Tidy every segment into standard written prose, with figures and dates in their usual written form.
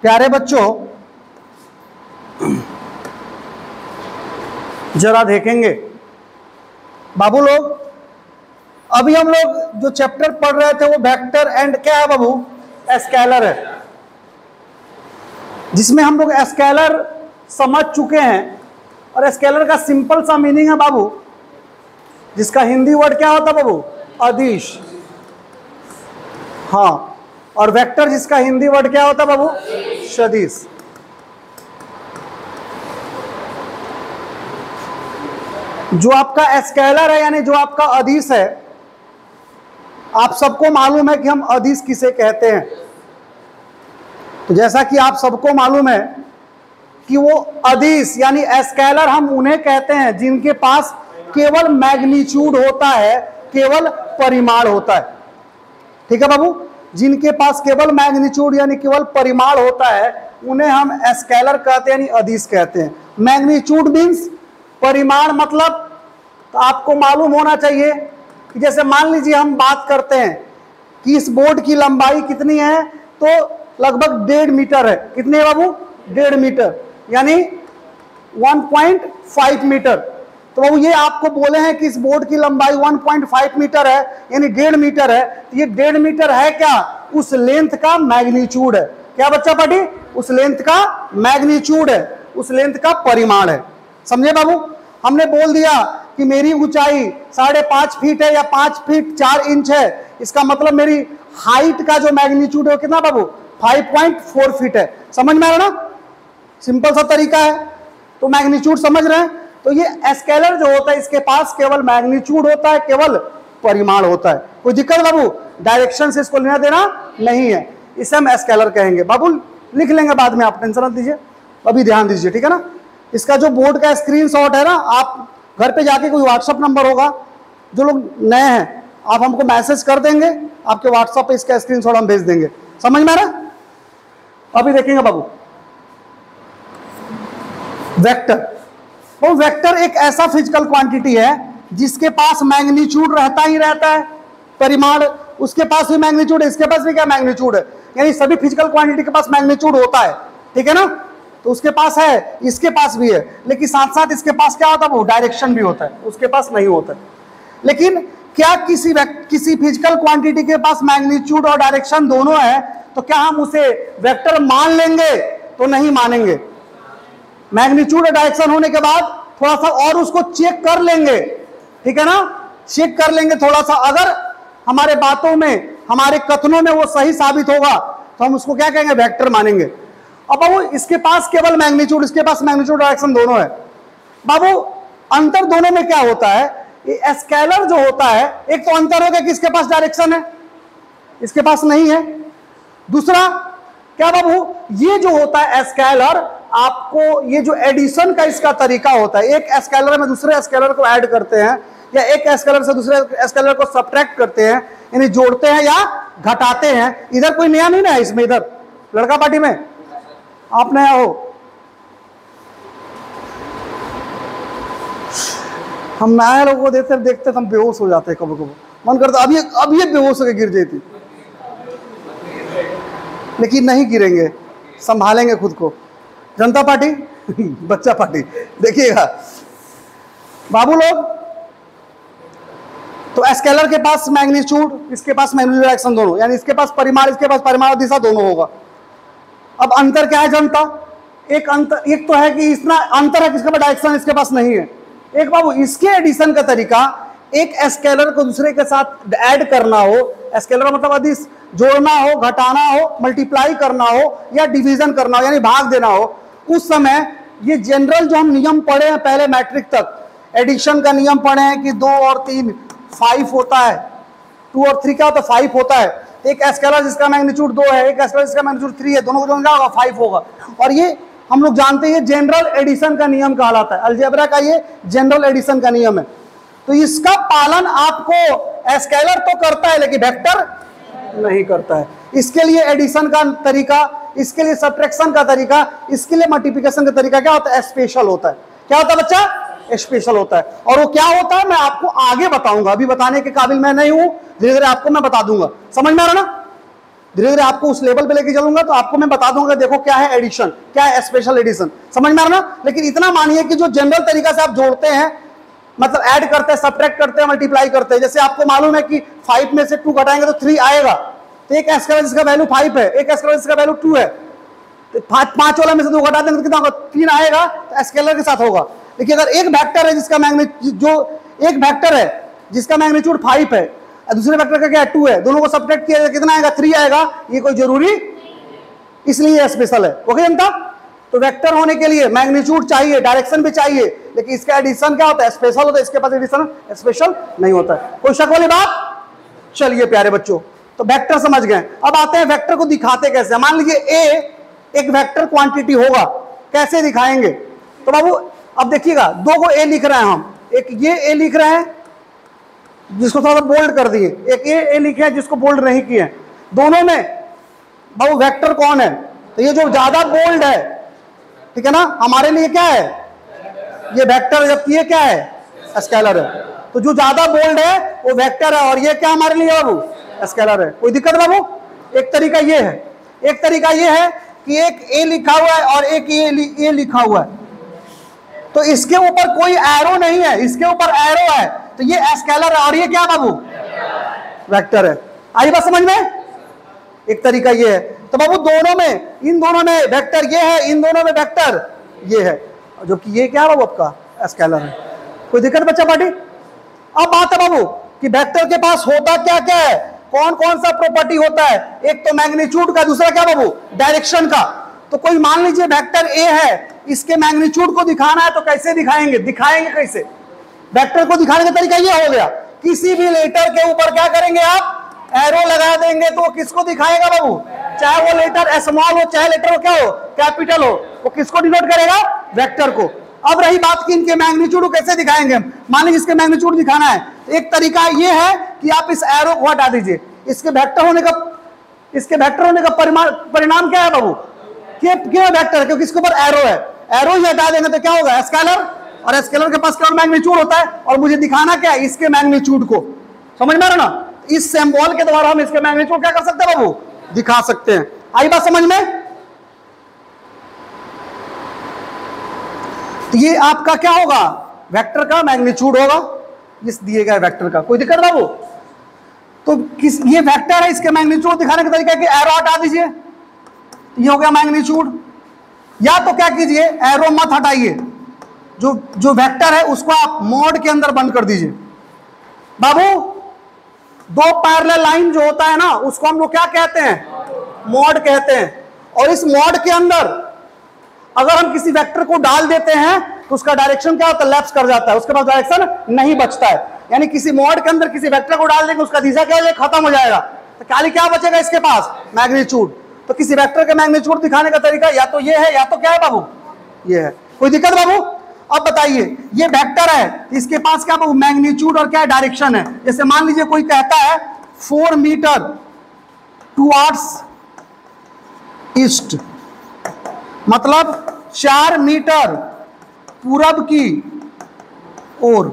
प्यारे बच्चों, जरा देखेंगे बाबू लोग, अभी हम लोग जो चैप्टर पढ़ रहे थे वो वेक्टर एंड क्या है बाबू, स्केलर है, जिसमें हम लोग स्केलर समझ चुके हैं। और स्केलर का सिंपल सा मीनिंग है बाबू, जिसका हिंदी वर्ड क्या होता है बाबू, अदिश। हाँ, और वेक्टर जिसका हिंदी वर्ड क्या होता है बाबू, सदिश। जो आपका स्केलर है यानी जो आपका अदिश है, आप सबको मालूम है कि हम अदिश किसे कहते हैं। तो जैसा कि आप सबको मालूम है कि वो अदिश यानी स्केलर हम उन्हें कहते हैं जिनके पास केवल मैग्नीट्यूड होता है, केवल परिमाण होता है। ठीक है बाबू, जिनके पास केवल मैग्नीट्यूड यानी केवल परिमाण होता है उन्हें हम स्केलर कहते हैं यानी अदिश कहते हैं। मैग्नीट्यूड मीन्स परिमाण, मतलब तो आपको मालूम होना चाहिए कि जैसे मान लीजिए हम बात करते हैं कि इस बोर्ड की लंबाई कितनी है, तो लगभग 1.5 मीटर है। कितनी है बाबू, 1.5 मीटर यानी 1.5 मीटर। तो बाबू ये आपको बोले हैं कि इस बोर्ड की लंबाई 1.5 मीटर है यानी 1.5 मीटर है। तो ये 1.5 मीटर है क्या, उस लेंथ का मैग्नीट्यूड है। क्या बच्चा पार्टी, उस लेंथ का मैग्नीट्यूड है, उस लेंथ का परिमाण है। समझे बाबू, हमने बोल दिया कि मेरी ऊंचाई 5.5 फीट है या 5 फीट 4 इंच है, इसका मतलब मेरी हाइट का जो मैग्नीट्यूड है कितना बाबू, 5.4 फीट है। समझ में आ रहा ना, सिंपल सा तरीका है। तो मैग्नीट्यूड समझ रहे हैं। तो ये स्केलर जो होता है इसके पास केवल मैग्नीट्यूड होता है, केवल परिमाण होता है। कोई दिक्कत बाबू, डायरेक्शन से इसको लेना देना नहीं है, इसे हम स्केलर कहेंगे। बाबू लिख लेंगे बाद में, आप टेंशन मत लीजिए, अभी ध्यान दीजिए, ठीक है ना। इसका जो बोर्ड का स्क्रीनशॉट है ना, आप घर पे जाके कोई व्हाट्सएप नंबर होगा, जो लोग नए हैं आप हमको मैसेज कर देंगे, आपके व्हाट्सएप पे इसका स्क्रीनशॉट हम भेज देंगे। समझ में आ रहा। अभी देखेंगे बाबू वेक्टर। वो वेक्टर एक ऐसा फिजिकल क्वांटिटी है जिसके पास मैग्नीट्यूड रहता ही रहता है, परिमाण उसके पास भी मैग्नीट्यूड है, इसके पास भी क्या मैग्नीट्यूड है, यानी सभी फिजिकल क्वांटिटी के पास मैग्नीट्यूड होता है। ठीक है ना, तो उसके पास है, इसके पास भी है, लेकिन साथ साथ इसके पास क्या होता है, वो डायरेक्शन भी होता है, उसके पास नहीं होता है। लेकिन क्या किसी फिजिकल क्वांटिटी के पास मैग्नीट्यूड और डायरेक्शन दोनों है, तो क्या हम उसे वेक्टर मान लेंगे, तो नहीं मानेंगे। मैग्नीट्यूड और डायरेक्शन होने के बाद थोड़ा सा और उसको चेक कर लेंगे, ठीक है ना, चेक कर लेंगे थोड़ा सा। अगर हमारे बातों में, हमारे कथनों में वो सही साबित होगा तो हम उसको क्या कहेंगे, वेक्टर मानेंगे। अब बाबू इसके पास केवल मैग्नीट्यूड, इसके पास मैग्नीट्यूड डायरेक्शन दोनों है। बाबू अंतर दोनों में क्या होता है, ये स्केलर जो होता है, एक तो अंतर हो गया कि इसके पास डायरेक्शन है, इसके पास नहीं है। दूसरा क्या बाबू, ये जो होता है स्केलर, आपको ये जो एडिशन का इसका तरीका होता है, एक स्केलर में दूसरे स्केलर को ऐड करते हैं या एक स्केलर से दूसरे स्केलर को सब्ट्रैक्ट करते हैं, यानी जोड़ते हैं या घटाते हैं। इधर कोई नया नहीं ना है इसमें, इधर लड़का पार्टी में आप नया हो, हम नए लोगों को देखते हम बेहोश हो जाते हैं, कभी कभी मन करता अब ये बेहोश होकर गिर जाती, लेकिन नहीं गिरेंगे, संभालेंगे खुद को। जनता पार्टी बच्चा पार्टी, देखिएगा बाबू लोग, तो स्केलर के पास मैग्नीट्यूड, इसके पास मैग्नीट्यूड डायरेक्शन दोनों, यानी इसके पास परिमाण, इसके पास परिमाण और दिशा दोनों होगा। अब अंतर क्या है जनता, एक अंतर, एक तो है कि इतना अंतर है कि इसके पास डायरेक्शन, इसके पास नहीं है। एक बाबू इसके एडिशन का तरीका, एक स्केलर को दूसरे के साथ ऐड करना हो, स्केलर मतलब अदिश, जोड़ना हो, घटाना हो, मल्टीप्लाई करना हो या डिवीजन करना हो यानी भाग देना हो, उस समय ये जनरल जो हम नियम पढ़े हैं पहले मैट्रिक तक, एडिशन का नियम पढ़े हैं कि 2 और 3 5 होता है, 2 और 3 क्या होता है, 5 होता है। एक स्केलर जिसका मैग्नीट्यूड 2 है, एक स्केलर जिसका मैग्नीट्यूड 3 है, दोनों को क्या होगा, 5 होगा। और ये हम लोग जानते हैं जनरल एडिशन का नियम कहलाता है, अलजेब्रा का ये जनरल एडिशन का नियम है। तो इसका पालन आपको स्केलर तो करता है लेकिन वेक्टर नहीं करता है। इसके लिए एडिशन का तरीका, इसके लिए सब्ट्रैक्शन का तरीका, इसके लिए मल्टीप्लिकेशन का तरीका क्या होता है, स्पेशल होता है। क्या होता है बच्चा, स्पेशल होता है। और वो क्या होता है मैं आपको आगे बताऊंगा, अभी बताने के काबिल मैं नहीं हूं, धीरे धीरे आपको मैं बता दूंगा। समझ में आ रहा ना। धीरे धीरे आपको उस लेवल पे लेके चलूंगा तो आपको मैं बता दूंगा देखो क्या है एडिशन, क्या है स्पेशल एडिशन, समझ में आ रहा ना। लेकिन इतना मानिए कि जो जनरल तरीका से आप जोड़ते हैं, मतलब ऐड करते हैं, सब्ट्रैक्ट करते हैं, मल्टीप्लाई करते हैं, जैसे आपको मालूम है कि 5 में से 2 घटाएंगे तो 3 आएगा, तो एक स्केलर जिसका वैल्यू 5 है, एक स्केलर जिसका वैल्यू 2 है, तो 5 वाला में से 2 घटा देंगे तो कितना होगा, 3 आएगा, तो स्केलर के साथ होगा। देखिए अगर एक वेक्टर है जिसका मैग्नीट्यूड, जो एक वेक्टर है जिसका मैग्नीट्यूड 5 है, दूसरे वेक्टर का क्या है 2 है, दोनों को सब्ट्रैक्ट किया जाए कितना आएगा, 3 आएगा, ये कोई जरूरी, इसलिए स्पेशल है। ओके जनता, तो वेक्टर होने के लिए मैग्नीट्यूड चाहिए, डायरेक्शन भी चाहिए, लेकिन इसका एडिशन क्या होता है, स्पेशल होता है, इसके पास एडिशन स्पेशल नहीं होता है। कोई शक वाली बात? चलिए प्यारे बच्चों, तो वेक्टर समझ गए। अब आते हैं वेक्टर को दिखाते कैसे। मान लीजिए ए एक वेक्टर क्वांटिटी होगा, कैसे दिखाएंगे? तो बाबू अब देखिएगा, 2 को ए लिख रहे हैं हम, एक ये ए लिख रहे हैं जिसको थोड़ा सा बोल्ड कर दिए, एक ये ए लिखे हैं जिसको बोल्ड नहीं किए। दोनों में बाबू वेक्टर कौन है? तो ये जो ज्यादा बोल्ड है, ठीक है ना, हमारे लिए क्या है, ये वेक्टर, जबकि ये क्या है, स्केलर है। तो जो ज्यादा बोल्ड है वो वेक्टर है, और ये क्या हमारे लिए बाबू, स्केलर है। कोई दिक्कत बाबू? एक तरीका ये है, एक तरीका ये है कि एक ए लिखा हुआ है और एक ए लिखा हुआ है, तो इसके ऊपर कोई एरो नहीं है, इसके ऊपर एरो है, तो ये स्केलर है, और ये क्या बाबू, वेक्टर है। आई बात समझ में? एक तरीका ये है। तो बाबू दोनों में, इन दोनों में वेक्टर ये है, इन दोनों में वेक्टर ये है, जो कि ये क्या है बाबू, आपका स्केलर है। कोई दिक्कत बच्चा पार्टी? अब बात है बाबू कि वेक्टर के पास होता क्या क्या है, कौन कौन सा प्रॉपर्टी होता है? एक तो मैग्नीट्यूड का, दूसरा क्या बाबू, डायरेक्शन का। तो कोई मान लीजिए वेक्टर ए है, इसके मैग्नीट्यूड को दिखाना है तो कैसे दिखाएंगे? दिखाएंगे कैसे? वेक्टर को दिखाने का तरीका ये हो गया, किसी भी लेटर के ऊपर क्या करेंगे आप, एरो लगा देंगे, तो किसको दिखाएगा बाबू, चाहे वो लेटर स्मॉल हो चाहे लेटर वो क्या हो, कैपिटल हो, वो किसको डिनोट करेगा, वेक्टर को। अब रही बात कि इनके मैग्नीट्यूड को कैसे दिखाएंगे हम। मान लीजिए इसके मैग्नीट्यूड दिखाना है, एक तरीका ये है कि आप इस एरो को हटा दीजिए, इसके वेक्टर होने का परिणाम क्या है बाबू, क्यों वेक्टर है, क्योंकि इसके ऊपर एरो है, एरो ही हटा देंगे तो क्या होगा, स्केलर, और स्केलर के पास क्या मैग्नीट्यूड होता है, और मुझे दिखाना क्या है, इसके मैग्नीट्यूड को। समझ में आ रहा ना? इस सिंबल के द्वारा हम इसके मैग्नीट्यूड क्या कर सकते हैं बाबू, दिखा सकते हैं। आई बात समझ में? तो ये आपका क्या होगा, वेक्टर का मैग्नीट्यूड होगा, इस दिए गए वेक्टर का। कोई दिक्कत बाबू? तो किस, ये वेक्टर है, इसके मैग्नीट्यूड दिखाने का तरीका है कि एरो हटा दीजिए, ये हो गया मैग्नीट्यूड। या तो क्या कीजिए, एरो मत हटाइए, जो वेक्टर है उसको आप मोड के अंदर बंद कर दीजिए। बाबू 2 पैरेलल लाइन जो होता है ना, उसको हम लोग क्या कहते हैं, मोड कहते हैं। और इस मोड के अंदर अगर हम किसी वेक्टर को डाल देते हैं तो उसका डायरेक्शन क्या होता है, लेफ्ट कर जाता है, उसके पास डायरेक्शन नहीं बचता है। यानी किसी मोड के अंदर किसी वेक्टर को डाल देंगे, उसका दिशा क्या हो जाएगा, खत्म हो जाएगा, तो खाली क्या बचेगा इसके पास, मैग्नीट्यूड। तो किसी वेक्टर का मैग्नीट्यूड दिखाने का तरीका या तो ये है, या तो क्या है बाबू, ये है। कोई दिक्कत बाबू? अब बताइए, ये वेक्टर है, इसके पास क्या बाबू, मैग्नीट्यूड और क्या डायरेक्शन है। जैसे मान लीजिए कोई कहता है 4 मीटर टुवर्ड्स ईस्ट, मतलब 4 मीटर पूरब की ओर।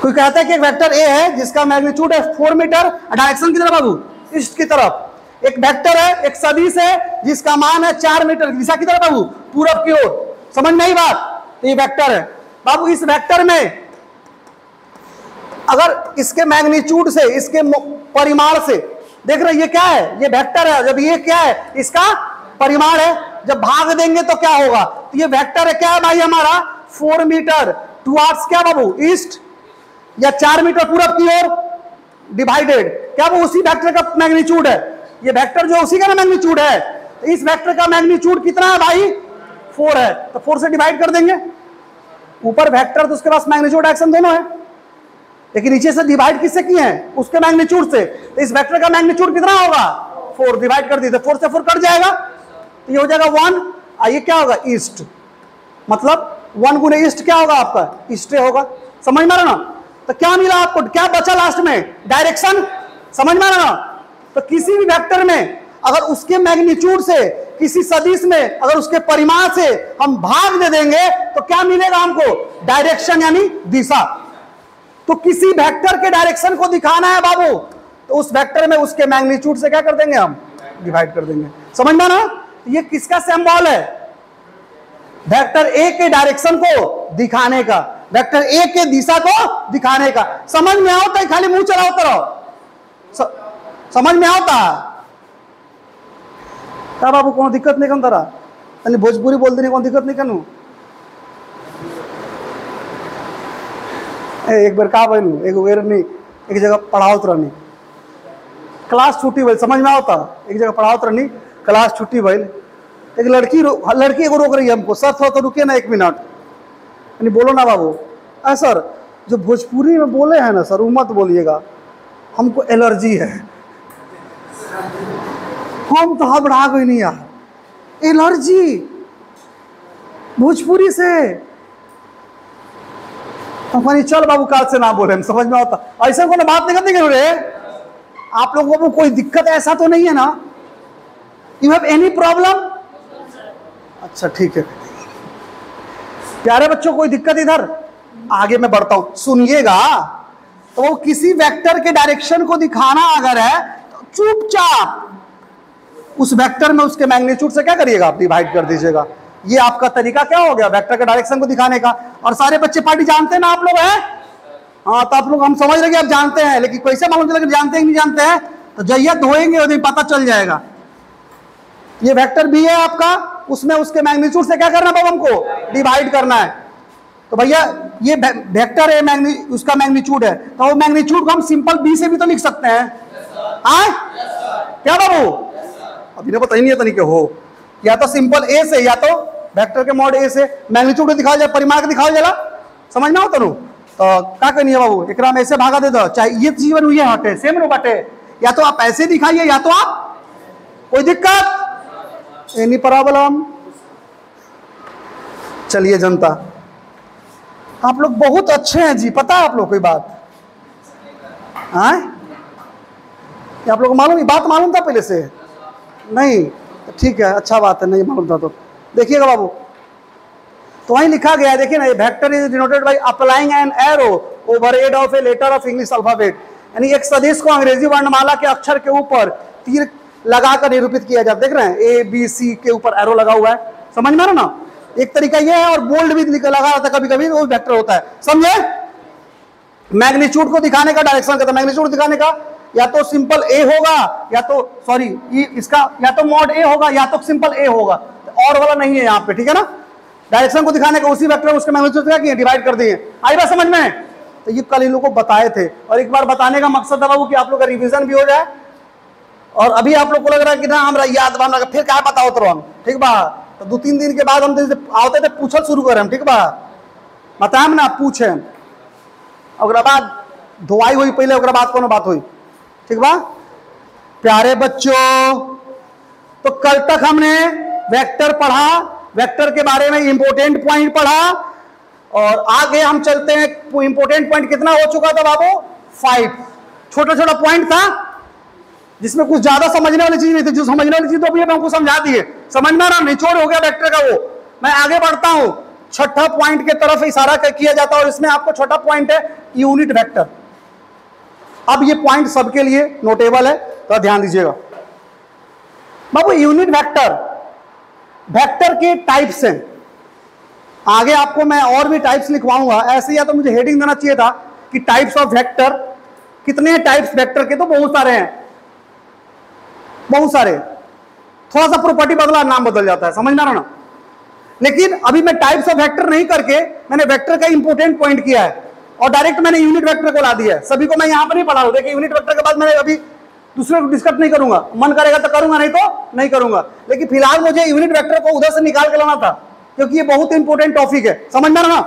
कोई कहता है कि एक वेक्टर ए है जिसका मैग्नीट्यूड है 4 मीटर, डायरेक्शन की तरफ बाबू, ईस्ट की तरफ। एक वेक्टर है, एक सदिश है जिसका मान है 4 मीटर, दिशा की तरफ बाबू, पूरब की ओर। समझ में आई बात? तो ये वेक्टर है बाबू। इस वेक्टर में अगर इसके मैग्नीट्यूड से, इसके परिमाण से देख रहे, ये क्या है, ये वेक्टर है, जब ये क्या है, इसका परिमाण है, जब भाग देंगे तो क्या होगा, तो ये वेक्टर है क्या है भाई हमारा, 4 मीटर टुवर्ड्स क्या बाबू, ईस्ट, या 4 मीटर पूरब की ओर डिवाइडेड क्या वो उसी वेक्टर का मैग्नीट्यूड है। ये वेक्टर जो उसी का मैग्नीट्यूड है, तो इस वेक्टर का मैग्नीट्यूड कितना है भाई, 4 है, तो 4 से डिवाइड कर देंगे। ऊपर वेक्टर तो उसके पास मैग्नीट्यूड डायरेक्शन दोनों है, लेकिन नीचे से डिवाइड किससे किए हैं, उसके मैग्नीट्यूड से। तो इस वेक्टर का मैग्नीट्यूड कितना होगा, 4, डिवाइड कर दिए तो 4 से 4 कट जाएगा, तो ये हो जाएगा 1। ये क्या होगा, ईस्ट, मतलब 1 गुने ईस्ट क्या होगा आपका, ईस्ट होगा। समझ में आ रहा ना? तो क्या मिला आपको, क्या बचा लास्ट में, डायरेक्शन। समझ में आ रहा ना? तो किसी भी वेक्टर में अगर उसके मैग्नीट्यूड से, किसी सदिश में अगर उसके परिमाण से हम भाग दे देंगे तो क्या मिलेगा हमको, डायरेक्शन यानी दिशा। तो किसी वेक्टर के डायरेक्शन को दिखाना है बाबू, तो उस वेक्टर में उसके मैग्नीट्यूड से क्या कर देंगे, हम डिवाइड कर देंगे। समझ में ना? ये किसका सिंबल है? वेक्टर ए के डायरेक्शन को दिखाने का, वेक्टर ए के दिशा को दिखाने का। समझ में आता है? खाली मुंह चलाओ करो, समझ में आता क्या बाबू? कौन दिक्कत नहीं कर रहा? भोजपुरी बोल देने कौन दिक्कत नहीं करूँ? एक बार कहा बनू, एक बेर नहीं, एक जगह पढ़ाओ रहनी, क्लास छुट्टी भइल, समझ में आता? एक जगह पढ़ाओ रहनी, क्लास छुट्टी भइल, एक लड़की को रोक रही है हमको, सर थोड़ा तो रुकिए ना 1 मिनट, यानी बोलो ना बाबू। सर जो भोजपुरी में बोले हैं ना सर, वो मत बोलिएगा, हमको एलर्जी है। हम तो घबरा गए नहीं यार, एलर्जी भोजपुरी से। हम चल बाबू काल से ना बोले, हम समझ में आता। ऐसा कोई बात नहीं करते रे, आप लोगों को कोई दिक्कत ऐसा तो नहीं है ना? You have any problem? अच्छा ठीक है प्यारे बच्चों, कोई दिक्कत इधर? आगे मैं बढ़ता हूं, सुनिएगा। तो वो किसी वेक्टर के डायरेक्शन को दिखाना अगर है तो चुपचाप उस वेक्टर में उसके मैग्नीट्यूड से क्या करिएगा, आप डिवाइड कर दीजिएगा। ये आपका तरीका क्या हो गया वेक्टर के डायरेक्शन को दिखाने का। और सारे बच्चे पार्टी जानते हैं ना आप लोग हैं? हाँ, तो आप लोग, हम समझ रहे कि आप जानते हैं, लेकिन कैसे मालूम चला कि जानते हैं कि नहीं जानते हैं? तो जैया धोएंगे उधर पता चल जाएगा। ये वेक्टर भी है आपका, उसमें उसके मैग्नीट्यूड से क्या करना है, हमको डिवाइड करना है। तो भैया ये वेक्टर है, उसका मैग्नीट्यूड है, तो वो मैग्नीट्यूड को हम सिंपल बी से भी तो लिख सकते हैं। क्या बाबू? अभी ने पता ही नहीं है तरीके हो, या तो सिंपल ए से, या तो वेक्टर के मॉड ए से मैग्नीट्यूड दिखाओ जाए, परिमाण के दिखाओ जाला, समझ में होता तो क्या करनी है बाबू, एक में ऐसे भागा दे दो, चाहे ये जीवन हुई हटे सेम नो बटे, या तो आप ऐसे दिखाइए, या तो आप, कोई दिक्कत एनी प्रॉब्लम। चलिए जनता, आप लोग बहुत अच्छे हैं जी, पता है आप लोग कोई बात? हाँ, आप लोग को मालूम, बात मालूम था पहले से? नहीं, ठीक है, अच्छा बात है, नहीं मालूम था तो देखिएगा बाबू। तो वहीं लिखा गया है, देखिए ना, vector is denoted by applying an arrow over head of a letter of English alphabet, यानी एक सदिश को अंग्रेजी वर्णमाला के अक्षर के ऊपर तीर लगाकर निरूपित किया जाता है। देख रहे हैं, ए बी सी के ऊपर एरो लगा हुआ है, समझ में आ रहा ना? एक तरीका यह है, और बोल्ड भी लगा रहता है कभी कभी, वो वेक्टर होता है, समझे? मैग्नीट्यूड को दिखाने का डायरेक्शन कहता है, मैग्नीट्यूड दिखाने का या तो सिंपल ए होगा, या तो सॉरी इसका या तो मॉड ए होगा, या तो सिंपल ए होगा, और वाला नहीं है यहाँ पे, ठीक है ना? डायरेक्शन को दिखाने का उसी वेक्टर उसके मैग्नीट्यूड क्या किए, डिवाइड कर दिए। आई बात समझ में? तो ये कल इन लोगों को बताए थे, और एक बार बताने का मकसद था बाबू कि आप लोग का रिवीजन भी हो जाए, और अभी आप लोग को लग रहा है कि ना हमरा याद बन रहा, फिर क्या बताओ तो हम, ठीक बा? तो 2-3 दिन के बाद हम आते थे पूछल शुरू करें, ठीक बा? बताए ना, पूछे अगर बाद धोवाई हुई पहले, अगर बात कोनो बात हुई, ठीक बा? प्यारे बच्चों, तो कल तक हमने वेक्टर पढ़ा, वेक्टर के बारे में इंपोर्टेंट पॉइंट पढ़ा, और आगे हम चलते हैं। इंपोर्टेंट पॉइंट कितना हो चुका था बाबू? 5। छोटा छोटा पॉइंट था जिसमें कुछ ज्यादा समझने वाली चीज नहीं थी, जो समझने वाली चीज तो अभी हमको समझा दी है, समझ में आ रहा? निचोड़ हो गया वेक्टर का वो। मैं आगे बढ़ता हूं, छठा पॉइंट के तरफ इशारा किया जाता है, और इसमें आपको छोटा पॉइंट है यूनिट वेक्टर। अब ये पॉइंट सबके लिए नोटेबल है, तो ध्यान दीजिएगा बाबू। यूनिट वेक्टर, वेक्टर के टाइप्स हैं, आगे आपको मैं और भी टाइप्स लिखवाऊंगा ऐसे, या तो मुझे हेडिंग देना चाहिए था कि टाइप्स ऑफ वेक्टर। कितने टाइप्स वेक्टर के? तो बहुत सारे हैं, बहुत सारे। थोड़ा सा प्रॉपर्टी बदला, नाम बदल जाता है, समझ ना रहा ना? लेकिन अभी मैं टाइप्स ऑफ वेक्टर नहीं करके मैंने वेक्टर का इंपोर्टेंट पॉइंट किया है, और डायरेक्ट मैंने यूनिट वेक्टर को ला दिया है। सभी को मैं यहां पर नहीं पढ़ा रहा हूं। देखिए, यूनिट वेक्टर के बाद मैंने अभी दूसरे को डिस्कस नहीं करूंगा, मन करेगा तो करूंगा, नहीं तो नहीं करूंगा। लेकिन फिलहाल मुझे यूनिट वेक्टर को उधर से निकाल के लाना था, क्योंकि ये बहुत इंपॉर्टेंट टॉपिक है, समझ में ना?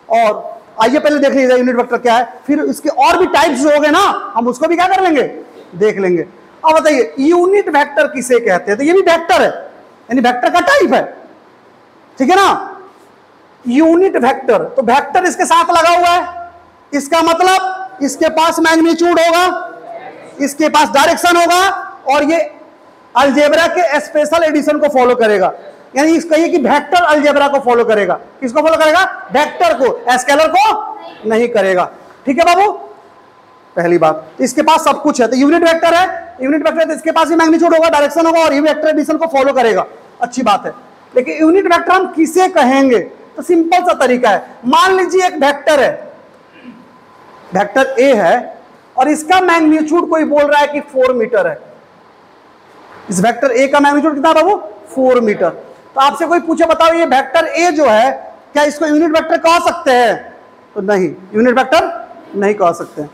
और आइए पहले देख लीजिए यूनिट वेक्टर क्या है, फिर इसके और भी टाइप्स जो हो गए ना, हम उसको भी क्या कर लेंगे, देख लेंगे। अब बताइए यूनिट वेक्टर किसे कहते हैं? तो ये भी वेक्टर है, यानी वेक्टर का टाइप है, ठीक है ना? यूनिट वेक्टर, तो वेक्टर इसके साथ लगा हुआ है, इसका मतलब इसके पास मैग्नीट्यूड होगा, इसके पास डायरेक्शन होगा, और ये अलजेब्रा के स्पेशल एडिशन को फॉलो करेगा। यानी इस कहिए कि वेक्टर अलजेब्रा को फॉलो करेगा। किसको फॉलो करेगा? वेक्टर को, स्केलर को नहीं करेगा। ठीक है बाबू? पहली बात। तो इसके पास सब कुछ है, तो यूनिट वेक्टर है, यूनिट वेक्टर है तो इसके पास भी मैग्नीट्यूड होगा, डायरेक्शन होगा और ये वेक्टर एडिशन को फॉलो करेगा, अच्छी बात है। लेकिन यूनिट वेक्टर हम किसे कहेंगे? तो सिंपल सा तरीका है, मान लीजिए एक वेक्टर है, वेक्टर ए है और इसका मैग्नीट्यूड कोई बोल रहा है कि 4 मीटर है। इस वेक्टर ए का मैग्नीट्यूड कितना बाबू? 4 मीटर। तो आपसे कोई पूछे बताओ ये वेक्टर ए जो है क्या इसको यूनिट वेक्टर कह सकते हैं? तो नहीं, यूनिट वेक्टर नहीं कह सकते हैं।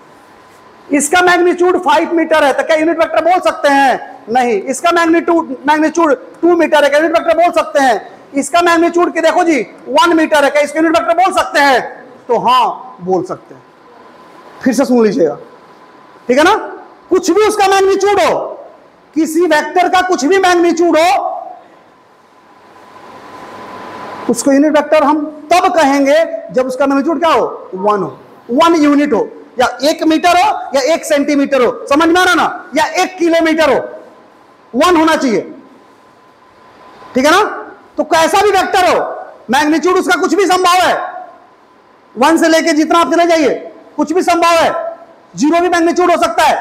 इसका मैग्नीट्यूड 5 मीटर है तो क्या यूनिट वेक्टर बोल सकते हैं? नहीं। इसका मैग्नीट्यूड 2 मीटर है, क्या यूनिट वेक्टर बोल सकते हैं? इसका मैग्नीट्यूड के देखो जी 1 मीटर है, क्या इसका यूनिट वेक्टर बोल सकते हैं? तो हाँ बोल सकते हैं। फिर से सुन लीजिएगा, ठीक है ना? कुछ भी उसका मैग्नीट्यूड हो, किसी वेक्टर का कुछ भी मैग्नीट्यूड हो, उसको यूनिट वेक्टर हम तब कहेंगे जब उसका मैग्नीट्यूड क्या हो? 1 हो, 1 यूनिट हो, या 1 मीटर हो या 1 सेंटीमीटर हो, समझ में आ रहा ना, या 1 किलोमीटर हो, 1 होना चाहिए, ठीक है ना? तो कैसा भी वेक्टर हो, मैग्नीट्यूड उसका कुछ भी संभव है, 1 से लेके जितना आप चले जाइए कुछ भी संभव है, 0 भी मैग्नीट्यूड हो सकता है,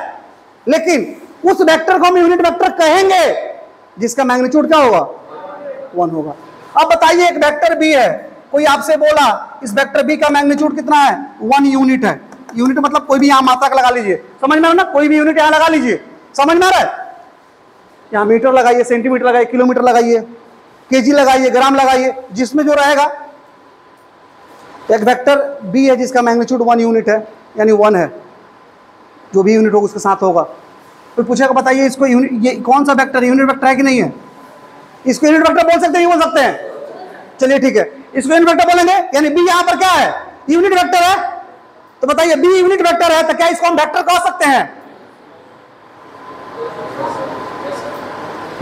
लेकिन उस वेक्टर को हम यूनिट वेक्टर कहेंगे जिसका मैग्नीट्यूड क्या होगा? 1 होगा। अब बताइए एक वेक्टर बी है, कोई आपसे बोला इस वेक्टर बी का मैग्नीट्यूड कितना है? 1 यूनिट है। यूनिट मतलब कोई भी यहां मात्रक लगा लीजिए, समझ में आ रहा ना, कोई भी यूनिट यहां लगा लीजिए, समझ में आ रहा है? यहां मीटर लगाइए, सेंटीमीटर लगाइए, किलोमीटर लगाइए, केजी लगाइए, ग्राम लगाइए, जिसमें जो रहेगा। एक वेक्टर बी है जिसका मैग्नीट्यूड 1 यूनिट है, यानी 1 है, जो भी यूनिट होगा उसके साथ होगा। तो पूछेगा बताइए इसको यूनिट, ये कौन सा वेक्टर है, यूनिट वेक्टर है कि नहीं है? इसको यूनिट वेक्टर बोल सकते हैं, नहीं बोल सकते हैं? चलिए ठीक है, इसको यूनिट वेक्टर बोलेंगे, यानी बी यहां पर क्या है? यूनिट वेक्टर है। तो बताइए बी यूनिट वेक्टर है तो क्या इसको हम वेक्टर कह सकते हैं?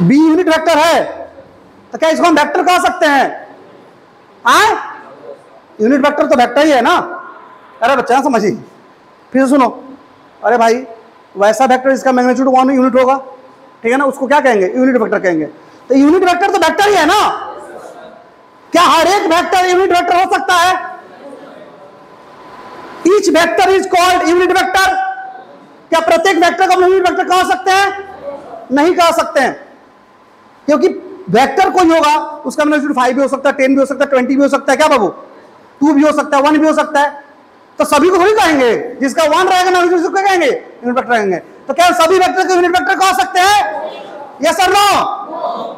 बी यूनिट वेक्टर है तो क्या इसको हम वेक्टर कह सकते हैं? यूनिट वेक्टर तो वेक्टर ही है ना। अरे बच्चा समझिए, फिर से सुनो। अरे भाई वैसा वेक्टर इसका मैग्नीट्यूड 1 यूनिट होगा, ठीक है ना, उसको क्या कहेंगे? यूनिट वेक्टर कहेंगे। तो यूनिट वेक्टर तो वेक्टर ही है ना। क्या हर एक वेक्टर यूनिट वेक्टर हो सकता है? Each vector is called unit vector. क्या प्रत्येक वेक्टर को हम यूनिट वेक्टर कह सकते हैं? नहीं कह सकते हैं, क्योंकि वेक्टर कोई होगा उसका मैग्नीट्यूड 5 भी हो सकता है, 10 भी हो सकता है, 20 भी हो सकता है, क्या बाबू? 2 भी हो सकता है, 1 भी हो सकता है। तो सभी को थोड़ी कहेंगे, जिसका 1 रहेगा ना उसको क्या कहेंगे? यूनिट वेक्टर कहेंगे। तो क्या सभी वेक्टर को यूनिट वेक्टर कह सकते हैं? यस और नो?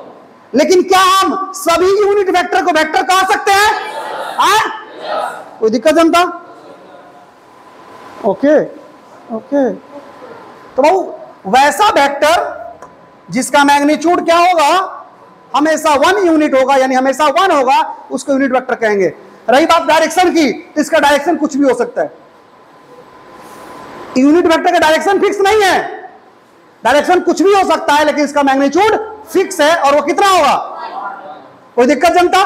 लेकिन क्या हम सभी यूनिट वेक्टर को वेक्टर कह सकते हैं? कोई दिक्कत जनता? Okay okay. तो भाऊ वैसा वेक्टर जिसका मैग्नीट्यूड क्या होगा? हमेशा 1 यूनिट होगा, यानी हमेशा 1 होगा, उसको यूनिट वेक्टर कहेंगे। रही बात डायरेक्शन की, तो इसका डायरेक्शन कुछ भी हो सकता है। यूनिट वेक्टर का डायरेक्शन फिक्स नहीं है, डायरेक्शन कुछ भी हो सकता है, लेकिन इसका मैग्नीट्यूड फिक्स है, और वो कितना होगा? कोई दिक्कत जनता?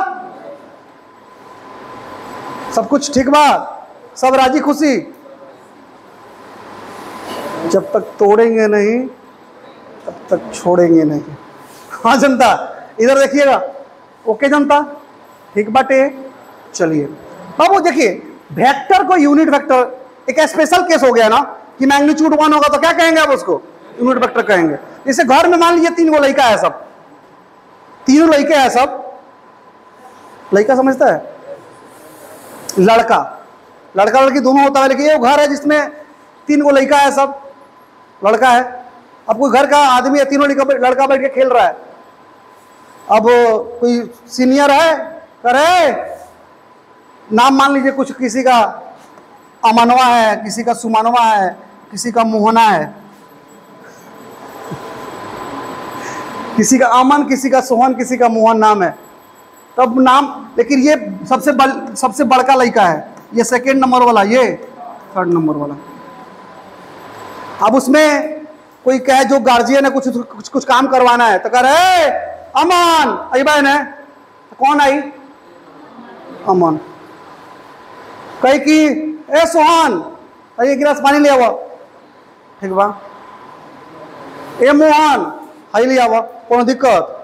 सब कुछ ठीक बा? सब राजी खुशी? जब तक तोड़ेंगे नहीं तब तक छोड़ेंगे नहीं। हाँ जनता, इधर देखिएगा। ओके जनता, ठीक बाटे। चलिए बाबू देखिए, वेक्टर को यूनिट वेक्टर एक स्पेशल केस हो गया ना, कि मैग्नीट्यूड 1 होगा तो क्या कहेंगे आप उसको? यूनिट वेक्टर कहेंगे। जैसे घर में मान लीजिए 3 गो लड़का है, सब तीनों लड़के हैं, सब लड़का समझता है, लड़का लड़का लड़की दोनों होता है, लेकिन ये घर है जिसमें 3 गो लड़का है, सब लड़का है। अब कोई घर का आदमी है, तीनों लड़का बैठ के खेल रहा है। अब कोई सीनियर है, करे नाम मान लीजिए कुछ, किसी का अमनवा है, किसी का सुमनवा है, किसी का मोहना है, किसी का अमन, किसी का सोहन, किसी का मोहन नाम है। तब नाम, लेकिन ये सबसे बड़का लड़का है, ये 2nd नंबर वाला, ये 3rd नंबर वाला। अब उसमें कोई कहे जो गार्जियन है कुछ काम करवाना है, तो कह रहे अमन आई बहन है, तो कौन आई? अमन। कहे कि ए सोहन एक गिलास पानी ले आओ, ठीक बा। ए मोहन हाई ले आओ, कौन दिक्कत?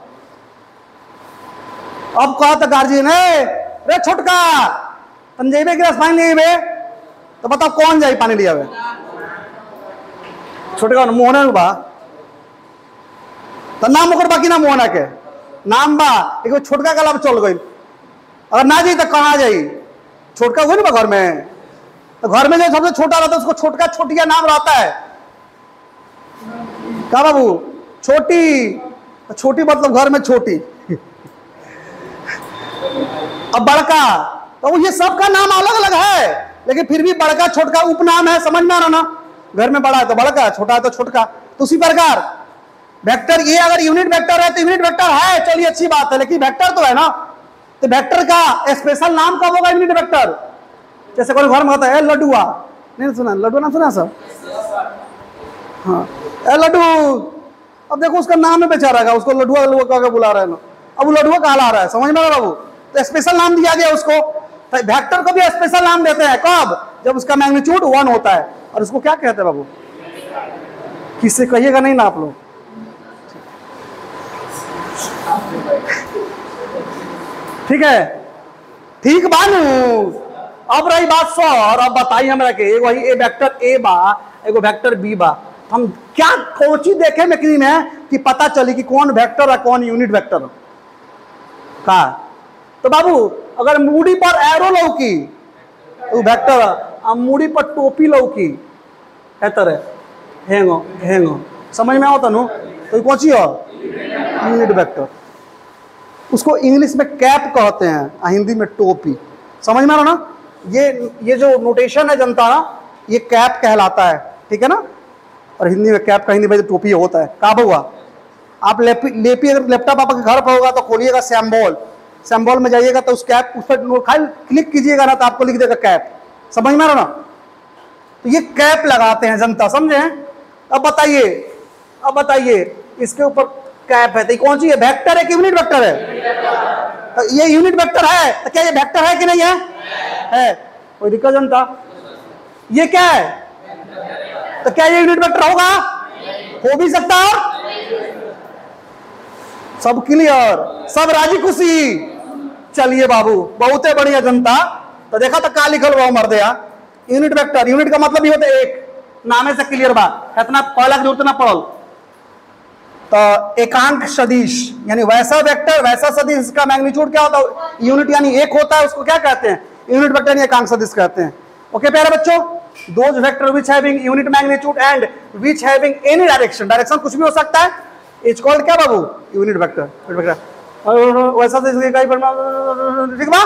अब कहा तो गार्जियन है, रे छोटका तन जेबे गिलास पानी ले, तो बताओ कौन जाए पानी ले आवे? छोटका मोहना बा तो नाम ओकर बाकी ना मोहना के नाम बा एक छोटका का लाभ चल गई अगर ना जाई तो कहाँ जाई छोटका हो ना घर में तो घर में जो सबसे छोटा रहता है उसको छोटका छोटिया नाम रहता है क्या बाबू छोटी छोटी मतलब घर में छोटी अब बड़का तो ये सबका नाम अलग अलग है लेकिन फिर भी बड़का छोटका उपनाम है समझ में आ रहा ना घर में बड़ा है तो बड़का छोटा है तो छोटका तो उसी प्रकार वेक्टर ये अगर यूनिट वेक्टर है तो यूनिट वेक्टर है चलिए अच्छी बात है लेकिन वेक्टर तो है ना तो वेक्टर का स्पेशल नाम कब होगा यूनिट वेक्टर जैसे कोई घर में होता है लड्डुआ नहीं सुना लड्डू नाम सुना सर हाँ लड्डू अब देखो उसका नाम है बेचारा का उसको लड्डुआ लड्डुआ कह बुला रहे हैं अब वो लड्डुआ कहला रहा है समझ में आ रहा बाबू तो स्पेशल नाम दिया गया उसको तो वेक्टर को भी स्पेशल नाम देते हैं कब जब उसका मैग्नीट्यूड 1 होता है और उसको क्या कहते हैं बाबू किससे कहिएगा नहीं ना आप लोग ठीक है ठीक बानू अब रही बात सर अब बताइए हमरा के एगो ए वेक्टर ए बा एगो वेक्टर बी बा हम क्या कोची देखे में क्रीम है कि पता चली कि कौन वेक्टर है कौन यूनिट वेक्टर का तो बाबू अगर मूडी पर एरो लौकी तो वेक्टर है मूडी पर टोपी लौकी है तरह हेंगो समझ में आओ तनु तो कोची हो यूनिट वेक्टर उसको इंग्लिश में कैप कहते हैं हिंदी में टोपी समझ में आ रहा ना ये जो नोटेशन है जनता ना ये कैप कहलाता है ठीक है ना और हिंदी में कैप का हिंदी में टोपी होता है का हुआ आप लेपी अगर लैपटॉप आपके घर पर होगा तो खोलिएगा सैम्बॉल में जाइएगा तो उस कैप उस पर खाली क्लिक कीजिएगा ना तो आपको लिख देगा कैप समझ में आ रहा ना तो ये कैप लगाते हैं जनता समझे अब बताइए इसके ऊपर कैप है तो कौन सी है वेक्टर है कि यूनिट वेक्टर है तो ये यूनिट वेक्टर है तो क्या ये वेक्टर है कि नहीं है कोई दिक्कत जनता ये क्या है तो क्या ये यूनिट वेक्टर होगा हो भी सकता सब क्लियर सब राजी खुशी चलिए बाबू बहुते बढ़िया जनता तो देखा तो का लिखल हुआ मर दिया यूनिट वेक्टर यूनिट का मतलब ही होता है एक नामे से क्लियर बा इतना पहला की जरूरत ना पड़ल तो एकांक सदिश यानी वैसा वेक्टर वैसा सदिश इसका मैग्नीट्यूड क्या होता है यूनिट यानी एक होता है उसको क्या कहते हैं यूनिट वेक्टर यानी एकांक सदिश कहते हैं ओके प्यारे बच्चों those vector which having unit magnitude and which having any direction कुछ भी हो सकता है इज कॉल्ड क्या बाबू यूनिट वेक्टर वैसा ठीक बा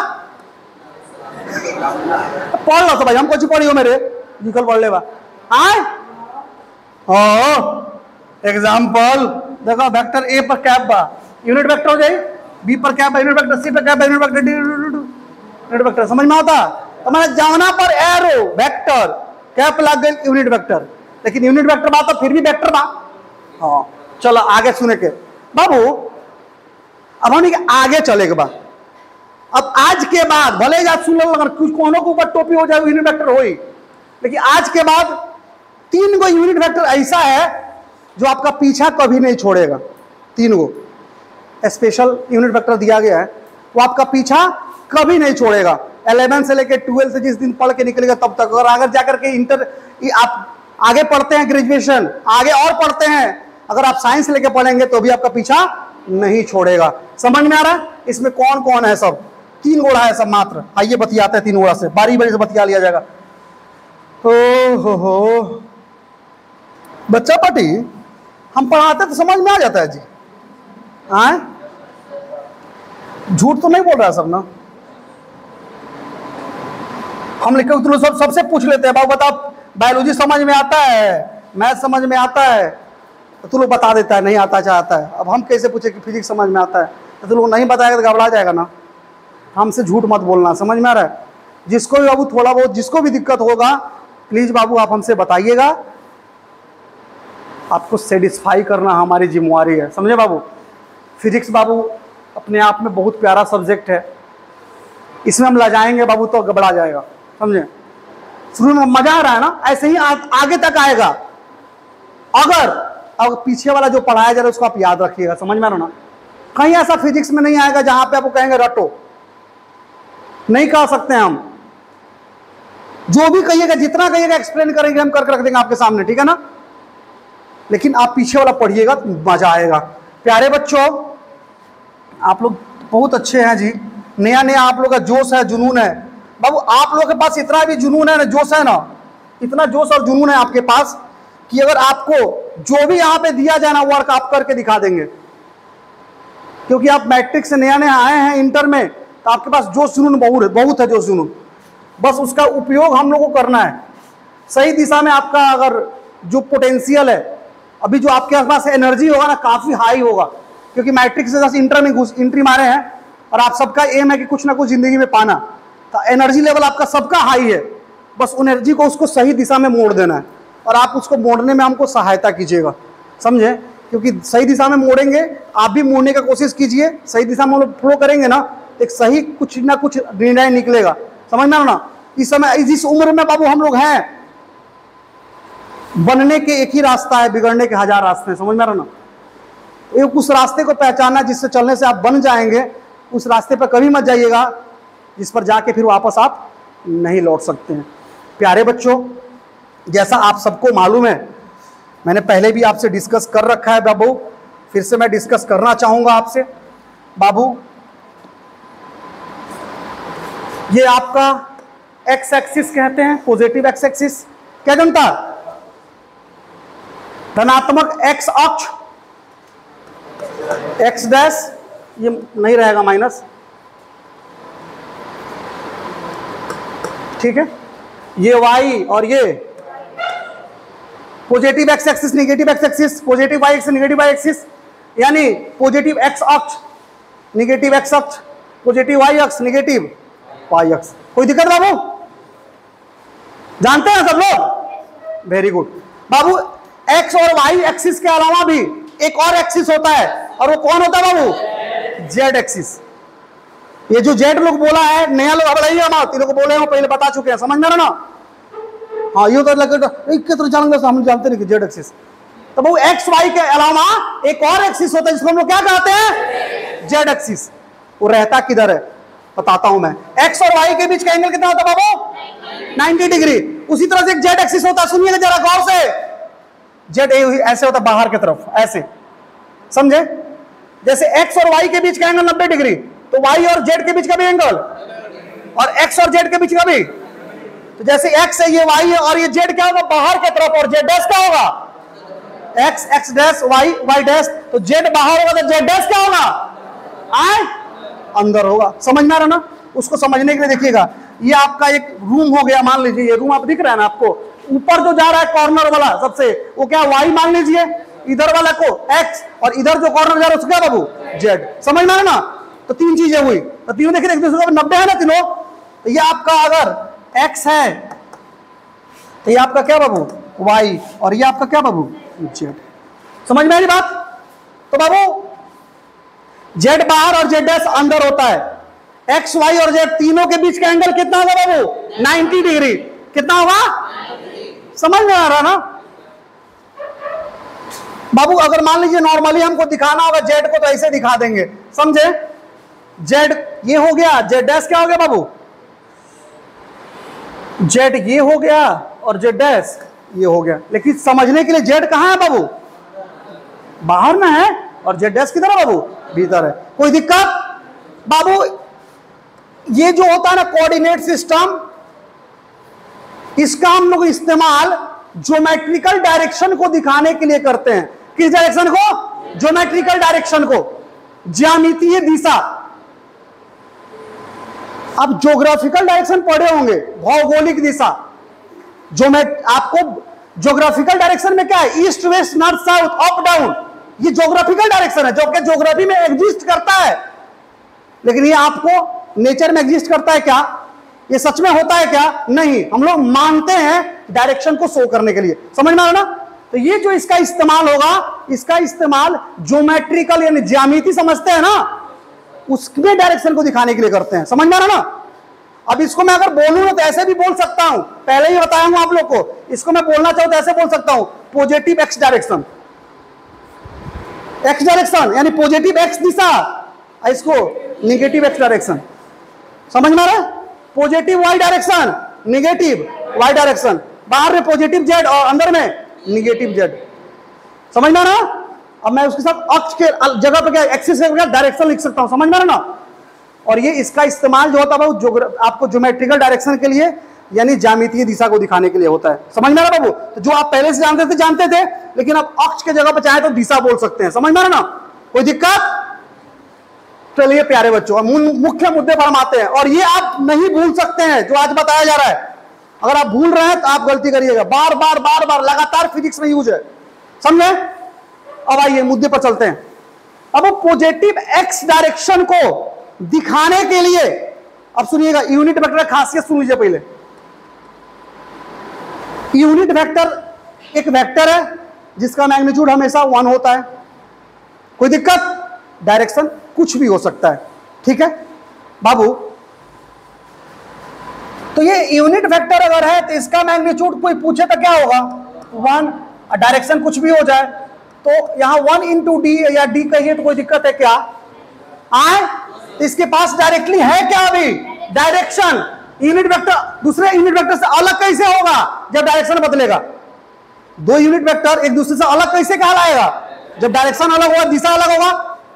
पढ़ लो तो भाई हम कुछ पढ़ी हो मेरे निकल पढ़ ले बा एग्जाम्पल देखो वेक्टर ए पर कैप बा यूनिट वेक्टर हो जाए बी पर कैप यूनिट वेक्टर सी पर cap unit vector unit vector समझ में आता तो मैंने जाना पर एरो वेक्टर कैप लग गई यूनिट वेक्टर लेकिन यूनिट वेक्टर बा तो फिर भी वेक्टर बा हाँ चलो आगे सुने के बाबू अब हम आगे चलेगा बा अब आज के बाद भले ही आप सुन लो अगर कुछ कोनों के ऊपर टोपी हो जाए यूनिट वेक्टर हो लेकिन आज के बाद 3 गो यूनिट वेक्टर ऐसा है जो आपका पीछा कभी नहीं छोड़ेगा 3 गो स्पेशल यूनिट वेक्टर दिया गया है वो आपका पीछा कभी नहीं छोड़ेगा 11 से लेकर 12 से जिस दिन पढ़ के निकलेगा तब तक अगर आगे जाकर के इंटर आप आगे पढ़ते हैं ग्रेजुएशन आगे और पढ़ते हैं अगर आप साइंस लेके पढ़ेंगे तो भी आपका पीछा नहीं छोड़ेगा समझ में आ रहा है इसमें कौन कौन है सब 3 गोड़ा है सब मात्र आइए बतियाते हैं 3 गोड़ा से बारी बारी से बतिया लिया जाएगा हो बच्चा पार्टी हम पढ़ाते तो समझ में आ जाता है जी आए झूठ तो नहीं बोल रहा सब ना हम लिखे तुम सब सबसे पूछ लेते हैं बाबू बताओ बायोलॉजी समझ में आता है मैथ समझ में आता है तो तू लोग बता देता है नहीं आता चाहता है अब हम कैसे पूछे कि फिजिक्स समझ में आता है तो तू लोग नहीं बताएगा तो घबरा जाएगा ना हमसे झूठ मत बोलना समझ में आ रहा है जिसको भी बाबू थोड़ा बहुत जिसको भी दिक्कत होगा प्लीज बाबू आप हमसे बताइएगा आपको सेटिस्फाई करना हमारी जिम्मेवारी है समझे बाबू फिजिक्स बाबू अपने आप में बहुत प्यारा सब्जेक्ट है इसमें हम लजाएंगे बाबू तो घबरा जाएगा समझे शुरू में मजा आ रहा है ना ऐसे ही आगे तक आएगा अगर पीछे वाला जो पढ़ाया जा रहा है उसको आप याद रखिएगा समझ में आ रहा ना कहीं ऐसा फिजिक्स में नहीं आएगा जहां पे आपको कहेंगे रटो नहीं कह सकते हम जो भी कहिएगा जितना कहिएगा एक्सप्लेन करेंगे हम करके रख देंगे आपके सामने ठीक है ना लेकिन आप पीछे वाला पढ़िएगा तो मजा आएगा। प्यारे बच्चों, आप लोग बहुत अच्छे हैं जी, नया नया आप लोग का जोश है, जुनून है। बाबू आप लोगों के पास इतना भी जुनून है ना, जोश है ना, इतना जोश और जुनून है आपके पास कि अगर आपको जो भी यहाँ पे दिया जाए ना वर्क आप करके दिखा देंगे। क्योंकि आप मैट्रिक से नया नया आए हैं इंटर में, तो आपके पास जोश जुनून बहुत है जोश जुनून। बस उसका उपयोग हम लोग को करना है सही दिशा में। आपका अगर जो पोटेंशियल है, अभी जो आपके पास एनर्जी होगा ना, काफी हाई होगा। क्योंकि मैट्रिक से जैसे इंटर में एंट्री मारे हैं और आप सबका एम है कि कुछ ना कुछ जिंदगी में पाना, तो एनर्जी लेवल आपका सबका हाई है। बस एनर्जी को उसको सही दिशा में मोड़ देना है और आप उसको मोड़ने में हमको सहायता कीजिएगा, समझे? क्योंकि सही दिशा में मोड़ेंगे, आप भी मोड़ने का कोशिश कीजिए। सही दिशा में फ्लो करेंगे ना, एक सही कुछ ना कुछ निर्णय निकलेगा, समझ में ना? इस समय जिस उम्र में बाबू हम लोग हैं, बनने के एक ही रास्ता है, बिगड़ने के 1000 रास्ते हैं, समझ में ना? एक उस रास्ते को पहचानना जिससे चलने से आप बन जाएंगे। उस रास्ते पर कभी मत जाइएगा जिस पर जाके फिर वापस आप नहीं लौट सकते हैं। प्यारे बच्चों, जैसा आप सबको मालूम है, मैंने पहले भी आपसे डिस्कस कर रखा है बाबू, फिर से मैं डिस्कस करना चाहूंगा आपसे। बाबू ये आपका एक्स एक्सिस कहते हैं, पॉजिटिव एक्स एक्सिस। क्या जनता? धनात्मक एक्स अक्ष, एक्स डैश, ये नहीं रहेगा माइनस, ठीक है? ये वाई और ये positive X axis, negative X axis, positive Y axis, negative Y axis, यानी पॉजिटिव एक्स अक्ष, निगेटिव एक्स अक्ष, पॉजिटिव वाई अक्ष, निगेटिव वाई अक्ष। कोई दिक्कत बाबू? जानते हैं सब लोग? वेरी गुड बाबू। एक्स और वाई एक्सिस के अलावा भी एक और एक्सिस होता है, और वो कौन होता है बाबू? Z axis. ये जो जेड लोग बोला है, नया लोग बताइए मत, लोग बोले हैं पहले बता चुके हैं, समझ में ना? हाँ, ये तो लगे तो जानेंगे, हम जानते नहीं कि जेड एक्सिस। तो वो एक्स वाई के अलावा एक और एक्सिस होता है जिसको हम लोग क्या कहते हैं? Z axis. वो रहता किधर है बताता हूं मैं। एक्स और वाई के बीच का एंगल कितना होता है बाबू? 90 डिग्री। उसी तरह से एक जेड एक्सिस होता है, सुनिएगा जरा गौर से। जेड ऐसे होता है बाहर की तरफ, ऐसे, समझे? जैसे एक्स और वाई के बीच का एंगल 90 डिग्री, तो वाई और जेड के बीच का भी एंगल, और एक्स और जेड के बीच का भी। तो जैसे एक्स है, ये वाई है, और ये जेड क्या होगा? बाहर की तरफ, और जेड डैश क्या होगा? X X dash, Y Y dash. तो जेड बाहर होगा तो जेड डैश क्या होगा? आए अंदर होगा। समझ में आ रहा ना? उसको समझने के लिए देखिएगा, ये आपका एक रूम हो गया, मान लीजिए ये रूम आप दिख रहा है ना आपको, ऊपर जो जा रहा है कॉर्नर वाला सबसे, वो क्या? वाई मान लीजिए, इधर वाला को एक्स, और इधर जो कॉर्नर जा रहा है उसको क्या बाबू? जेड। समझ में आ रहा ना? तो तीन चीजें हुई, तो तीनों देखिए, एक दूसरे को 90 है ना तीनों। तो ये आपका अगर एक्स है तो ये आपका क्या बाबू? वाई, और ये आपका क्या बाबू? जेड। समझ में आ रही बात? तो बाबू जेड बाहर और जेड डैश अंदर होता है। एक्स वाई और जेड तीनों के बीच का एंगल कितना होगा बाबू? 90 डिग्री। कितना होगा? समझ में आ रहा ना बाबू? अगर मान लीजिए नॉर्मली हमको दिखाना होगा जेड को, तो ऐसे दिखा देंगे, समझे? जेड ये हो गया, जेड डैश क्या हो गया बाबू? जेड ये हो गया और जेड डैश ये हो गया। लेकिन समझने के लिए जेड कहां है बाबू? बाहर में है, और जेड डैश किधर है बाबू? भीतर है। कोई दिक्कत बाबू? ये जो होता है ना कोऑर्डिनेट सिस्टम, इसका हम लोग इस्तेमाल ज्योमेट्रिकल डायरेक्शन को दिखाने के लिए करते हैं। किस डायरेक्शन को? ज्योमेट्रिकल डायरेक्शन को, ज्यामितीय दिशा। आप ज्योग्राफिकल डायरेक्शन पढ़े होंगे, भौगोलिक दिशा। आपको ज्योग्राफिकल डायरेक्शन में क्या है? East west north south up down, ये ज्योग्राफिकल डायरेक्शन है जो कि ज्योग्राफी में एग्जिस्ट करता है। लेकिन ये आपको नेचर में एग्जिस्ट करता है क्या? ये सच में होता है क्या? नहीं, हम लोग मानते हैं डायरेक्शन को शो करने के लिए। समझ में आ रहा ना? तो ये जो इसका इस्तेमाल होगा, इसका इस्तेमाल ज्योमेट्रिकल यानी ज्यामिति समझते हैं ना, उसमें डायरेक्शन को दिखाने के लिए करते हैं। समझ में आ रहा ना? अब इसको मैं अगर बोलूं तो ऐसे भी बोल सकता हूं, पहले ही बताया हूं आप लोग को। इसको मैं बोलना चाहूं तो ऐसे बोल सकता हूं, positive X direction, X direction यानी पॉजिटिव एक्स दिशा, इसको निगेटिव एक्स डायरेक्शन। समझ में आ रहा है? Positive Y direction, negative Y direction, बाहर में पॉजिटिव जेड और अंदर में निगेटिव जेड। समझ में आ रहा? अब मैं उसके साथ अक्ष के जगह पे क्या एक्सिस के क्या डायरेक्शन लिख सकता हूं, समझ में आ रहा ना? और ये इसका इस्तेमाल जो होता है वो आपको ज्योमेट्रिकल डायरेक्शन के लिए यानी ज्यामितीय दिशा को दिखाने के लिए होता है। समझ में आ रहा बाबू? तो जो आप पहले से जानते थे, लेकिन अब अक्ष के जगह पर चाहे तो दिशा बोल सकते हैं। समझ में आ रहा ना? कोई दिक्कत? चलिए प्यारे बच्चों, मुख्य मुद्दे पर हम आते हैं, और ये आप नहीं भूल सकते हैं जो आज बताया जा रहा है। अगर आप भूल रहे हैं तो आप गलती करिएगा। बार बार बार बार लगातार फिजिक्स में यूज है, समझे? अब आइए मुद्दे पर चलते हैं। अब पॉजिटिव एक्स डायरेक्शन को दिखाने के लिए, अब सुनिएगा, यूनिट वेक्टर खासियत सुन लीजिए पहले। यूनिट वेक्टर एक वेक्टर है जिसका मैग्नीट्यूड हमेशा 1 होता है। कोई दिक्कत? डायरेक्शन कुछ भी हो सकता है, ठीक है बाबू? तो ये यूनिट वेक्टर अगर है तो इसका मैग्नीट्यूड कोई पूछे तो क्या होगा? 1। डायरेक्शन कुछ भी हो जाए तो यहां 1 इंटू डी या डी कहिए तो कोई दिक्कत है क्या? आए तो इसके पास डायरेक्टली है क्या अभी? डायरेक्शन। यूनिट वेक्टर दूसरे यूनिट वेक्टर से अलग कैसे होगा जब डायरेक्शन बदलेगा? दो यूनिट वेक्टर एक दूसरे से अलग कैसे कहलाएगा? जब डायरेक्शन अलग होगा, दिशा अलग होगा,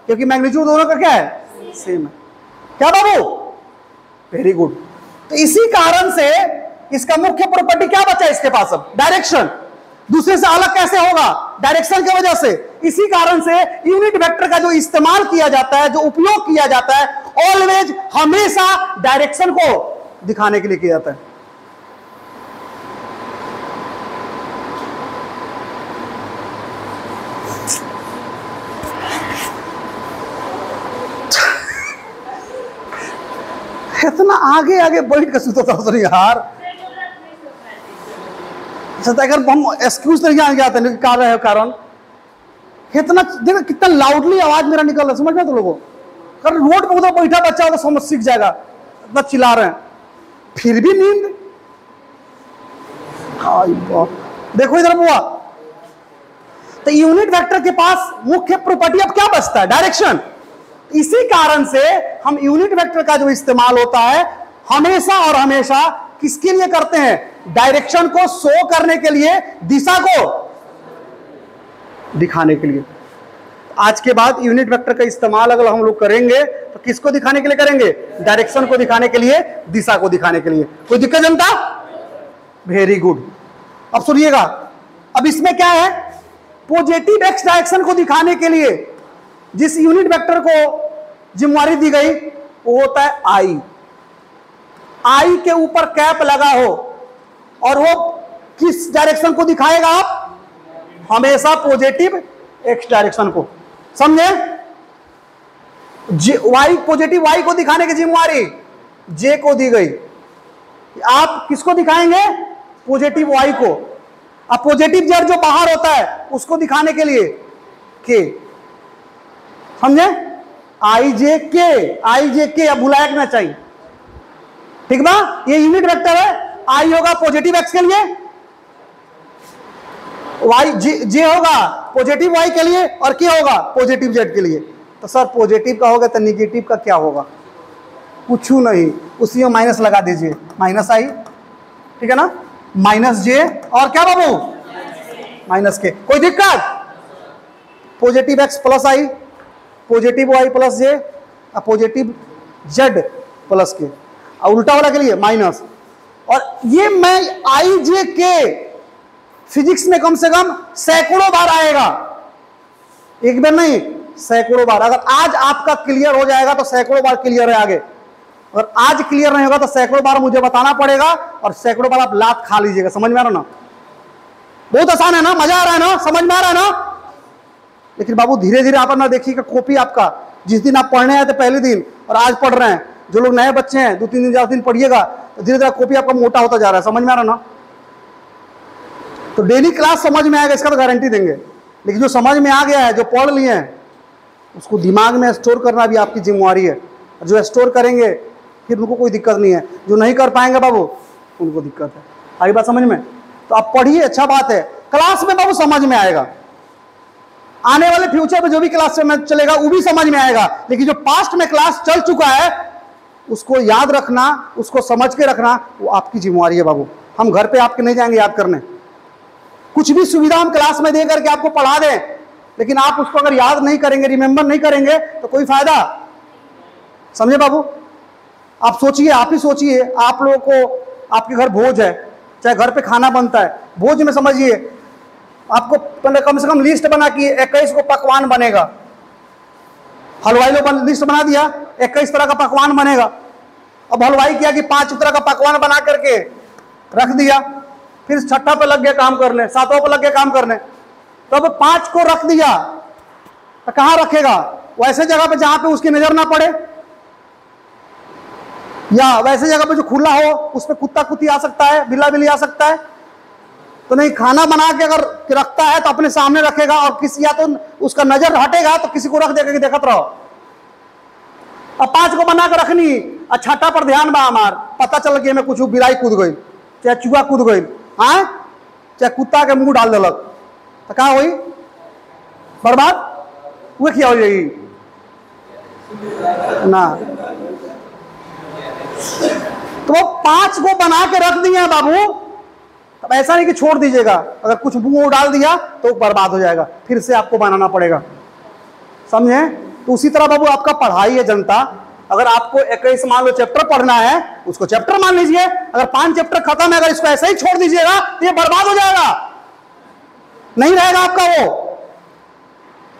क्योंकि मैग्नीट्यूड दोनों का क्या है? सेम है। क्या बाबू? Very good. तो इसी कारण से इसका मुख्य प्रॉपर्टी क्या बचा इसके पास? अब डायरेक्शन। दूसरे से अलग कैसे होगा? डायरेक्शन की वजह से। इसी कारण से यूनिट वेक्टर का जो इस्तेमाल किया जाता है, जो उपयोग किया जाता है, ऑलवेज हमेशा डायरेक्शन को दिखाने के लिए किया जाता है। इतना आगे आगे बैठ के सुता था यार। अगर हम एक्सक्यूज तरीके आगे आते हैं कारण इतना देखो कितना लाउडली आवाज मेरा निकल रहा है, समझ में? तो लोगों कर रोड पे उधर बैठा बच्चा हो तो समझ सीख जाएगा, इतना चिल्ला रहे हैं फिर भी नींद। देखो इधर बुआ, तो यूनिट वेक्टर के पास मुख्य प्रॉपर्टी अब क्या बचता है? डायरेक्शन। इसी कारण से हम यूनिट वेक्टर का जो इस्तेमाल होता है हमेशा और हमेशा किसके लिए करते हैं? डायरेक्शन को शो करने के लिए, दिशा को दिखाने के लिए। आज के बाद यूनिट वेक्टर का इस्तेमाल अगर हम लोग करेंगे तो किसको दिखाने के लिए करेंगे? डायरेक्शन को दिखाने के लिए, दिशा को दिखाने के लिए। कोई दिक्कत जनता? Very good. अब सुनिएगा, अब इसमें क्या है? पॉजिटिव एक्स डायरेक्शन को दिखाने के लिए जिस यूनिट वेक्टर को जिम्मेवारी दी गई वो होता है आई। आई के ऊपर कैप लगा हो और वो किस डायरेक्शन को दिखाएगा? आप हमेशा पॉजिटिव एक्स डायरेक्शन को, समझे? वाई, पॉजिटिव वाई को दिखाने की जिम्मेवारी जे को दी गई। आप किसको दिखाएंगे? पॉजिटिव वाई को। अब पॉजिटिव जेड जो बाहर होता है उसको दिखाने के लिए के, समझे? आई जे के, अब भुलाया ना चाहिए, ठीक ना? ये यूनिट वेक्टर है। आई होगा पॉजिटिव एक्स के लिए, वाई जे होगा पॉजिटिव वाई के लिए, और के होगा पॉजिटिव जेड के लिए। तो सर पॉजिटिव का होगा तो निगेटिव का क्या होगा? कुछ नहीं, उसी में माइनस लगा दीजिए, माइनस आई, ठीक है ना? माइनस जे और क्या बाबू? माइनस के। कोई दिक्कत? पॉजिटिव एक्स प्लस आई, पॉजिटिव वाई प्लस जे, और पॉजिटिव जेड प्लस के, और उल्टा वाला के लिए माइनस। और ये मैं आई जे के फिजिक्स में कम से कम सैकड़ों बार आएगा, एक बार नहीं, सैकड़ों बार। अगर आज आपका क्लियर हो जाएगा तो सैकड़ों बार क्लियर है आगे, और आज क्लियर नहीं होगा तो सैकड़ों बार मुझे बताना पड़ेगा, और सैकड़ों बार आप लात खा लीजिएगा। समझ में आ रहा ना? बहुत आसान है ना? मजा आ रहा है ना? समझ में आ रहा है ना? लेकिन बाबू धीरे धीरे आप ना देखिएगा कॉपी आपका, जिस दिन आप पढ़ने आए थे पहले दिन और आज पढ़ रहे हैं, जो लोग नए बच्चे हैं 2-3 दिन 4 दिन पढ़िएगा तो धीरे धीरे कॉपी आपका मोटा होता जा रहा है। समझ में आ रहा ना? तो डेली क्लास समझ में आएगा, इसका तो गारंटी देंगे। लेकिन जो समझ में आ गया है, जो पढ़ लिए हैं, उसको दिमाग में स्टोर करना भी आपकी जिम्मेवारी है। जो स्टोर करेंगे फिर उनको कोई दिक्कत नहीं है, जो नहीं कर पाएंगे बाबू उनको दिक्कत है। आई बात समझ में? तो आप पढ़िए, अच्छा बात है। क्लास में बाबू समझ में आएगा, आने वाले फ्यूचर में जो भी क्लास में चलेगा वो भी समझ में आएगा। लेकिन जो पास्ट में क्लास चल चुका है उसको याद रखना, उसको समझ के रखना, वो आपकी जिम्मेवारी है बाबू। हम घर पे आपके नहीं जाएंगे याद करने, कुछ भी सुविधा हम क्लास में दे करके आपको पढ़ा दें, लेकिन आप उसको अगर याद नहीं करेंगे, रिमेंबर नहीं करेंगे, तो कोई फायदा? समझे बाबू? आप सोचिए, आप ही सोचिए, आप लोगों को आपके घर भोज है, चाहे घर पे खाना बनता है, भोज में समझिए आपको कम से कम लिस्ट बना कि 21 को पकवान बनेगा। हलवाई लोग लिस्ट बना दिया, 21 तरह का पकवान बनेगा। अब हलवाई किया कि 5 तरह का पकवान बना करके रख दिया, फिर छठा पे लग गया काम करने, 7वां पे लग गया काम करने। तो अब 5 को रख दिया तो कहां रखेगा? वैसे जगह पे जहां पे उसकी नजर ना पड़े, या वैसे जगह पे जो खुला हो, उस पर कुत्ता कुत्ती आ सकता है, बिल्ला बिल्ली आ सकता है। तो नहीं, खाना बना के अगर रखता है तो अपने सामने रखेगा, और किसी या तो उसका नजर हटेगा तो किसी को रख देगा कि देखत रहो। अब 5 को बना के रखनी, और छठा पर ध्यान बा हमार, पता चल कि हमें कुछ बिलाई कूद गई, चाहे चूहा कूद गई, हाँ, चाहे कुत्ता के मुंह डाल दिलक, तो क्या हुई? बर्बाद वो क्या हो जाएगी ना। तो वो 5 को बना के रख दिए बाबू। अब ऐसा नहीं कि छोड़ दीजिएगा, अगर कुछ मुंह डाल दिया तो बर्बाद हो जाएगा, फिर से आपको बनाना पड़ेगा। समझे? तो उसी तरह बाबू आपका पढ़ाई है जनता, अगर आपको 21 मान लो चैप्टर पढ़ना है, उसको चैप्टर मान लीजिए। अगर 5 चैप्टर खत्म है, अगर इसको ऐसे ही छोड़ दीजिएगा तो ये बर्बाद हो जाएगा, नहीं रहेगा आपका वो।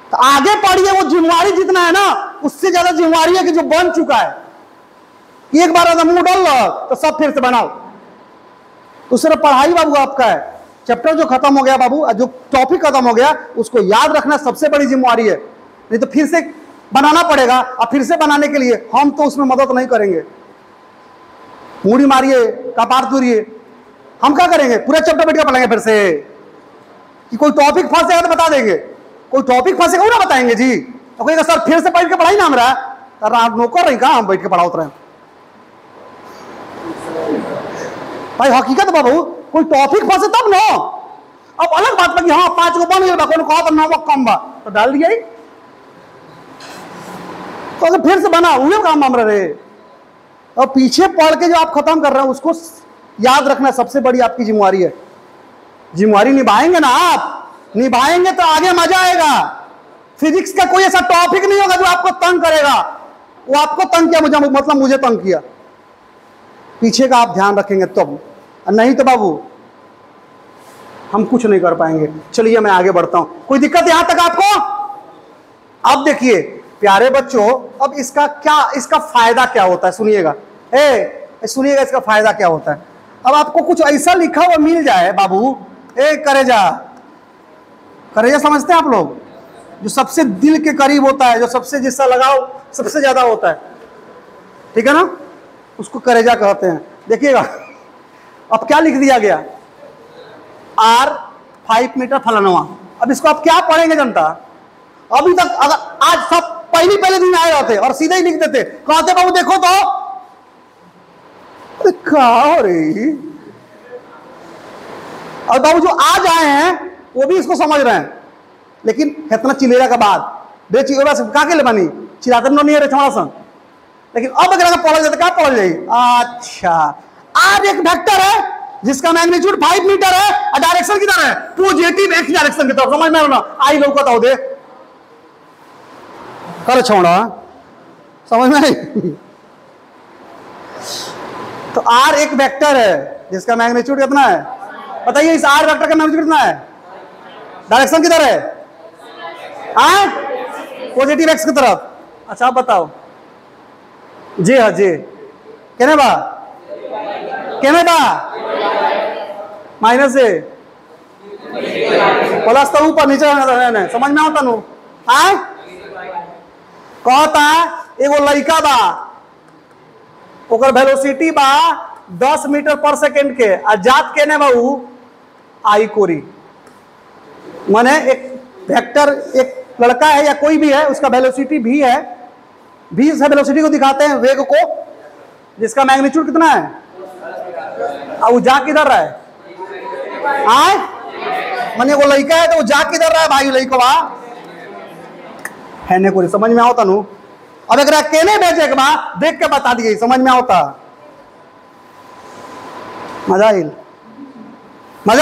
तो आगे पढ़िए, वो जिम्मेवारी जितना है ना, उससे ज्यादा जिम्मेवारी है कि जो बन चुका है, कि एक बार अगर मुंह डाल लो तो सब फिर से बनाओ। तो सिर्फ पढ़ाई बाबू आपका है। चैप्टर जो खत्म हो गया बाबू, जो टॉपिक खत्म हो गया, उसको याद रखना सबसे बड़ी जिम्मेवारी है, नहीं तो फिर से बनाना पड़ेगा। और फिर से बनाने के लिए हम तो उसमें मदद नहीं करेंगे, मुड़ी मारिए, कपार तुरिए, हम क्या करेंगे? पूरा चैप्टर बैठ के पढ़ेंगे फिर से? कि कोई टॉपिक फंसेगा तो बता देंगे, कोई टॉपिक फंसेगा वो ना बताएंगे जी। तो कहेगा सर फिर से बैठ के पढ़ाई ना हमारा, आप नौकर रही कहा हम बैठ के पढ़ाओ रहे भाई। हकीकत बाबू, कोई टॉपिक फंसे तब ना। अब अलग बात कि हाँ 5 को बन गया, कहा तो 9 कम बा तो डाल दिया ही, तो अगर फिर से बना हुए काम हम रहे। और पीछे पढ़ के जो आप खत्म कर रहे हैं उसको याद रखना सबसे बड़ी आपकी जिम्मेवारी है। जिम्मेवारी निभाएंगे ना, आप निभाएंगे तो आगे मजा आएगा। फिजिक्स का कोई ऐसा टॉपिक नहीं होगा जो आपको तंग करेगा, वो आपको तंग किया, मुझे मतलब मुझे तंग किया, पीछे का आप ध्यान रखेंगे तब, नहीं तो बाबू हम कुछ नहीं कर पाएंगे। चलिए मैं आगे बढ़ता हूं, कोई दिक्कत यहां तक आपको? अब देखिए प्यारे बच्चों, अब इसका फायदा क्या होता है, सुनिएगा, सुनिएगा इसका फायदा क्या होता है। अब आपको कुछ ऐसा लिखा हुआ मिल जाए बाबू, करेजा, करेजा समझते हैं आप लोग, जो सबसे दिल के करीब होता है, जो सबसे जिसका लगाव सबसे ज्यादा होता है, ठीक है ना, उसको करेजा कहते हैं। देखिएगा अब क्या लिख दिया गया, R 5 मीटर फलानवा। अब इसको आप क्या पढ़ेंगे जनता? अभी तक अगर आज सब पहले दिन आए रहते और सीधे ही लिख देते, कहते बाबू देखो तो क्या हो रही। और बाबू जो आज आए हैं वो भी इसको समझ रहे हैं, लेकिन इतना चिलेरा के बाद के बनी चिराते नहीं है थोड़ा सा। लेकिन अब अगर पढ़ा जाए तो क्या पढ़ जाए? अच्छा, R एक वेक्टर है जिसका मैग्नीट्यूड 5 मीटर है और डायरेक्शन किधर है? पॉजिटिव एक्स डायरेक्शन की तरफ। समझ में ना आई लोग बताओ दे कर छोड़ा, समझ में नहीं? तो R एक वेक्टर है जिसका मैग्नीट्यूड कितना है? बताइए इस R वेक्टर का मैग्नीट्यूड कितना है? डायरेक्शन किधर है? पॉजिटिव एक्स की तरफ। अच्छा आप बताओ, जे हाँ जे कहने बा माइनस से प्लस तो ऊपर नीचे रहना, समझ में आता नु? कहता एगो लड़का बा, ओकर वेलोसिटी बा 10 मीटर पर सेकेंड के, आ जात केने बा उ आई कोरी। माने एक वेक्टर, एक लड़का है या कोई भी है, उसका वेलोसिटी भी है, भी से वेलोसिटी को दिखाते हैं, वेग को, जिसका मैग्नीट्यूड कितना है, और वो जा किधर रहा है? माने वो लड़का है तो वो जा किधर रहा है भाई? लड़का है ने कोई, समझ में आता नु? अब अगर केने भेजे के बाद देख के बता दिए, समझ में आता? मजा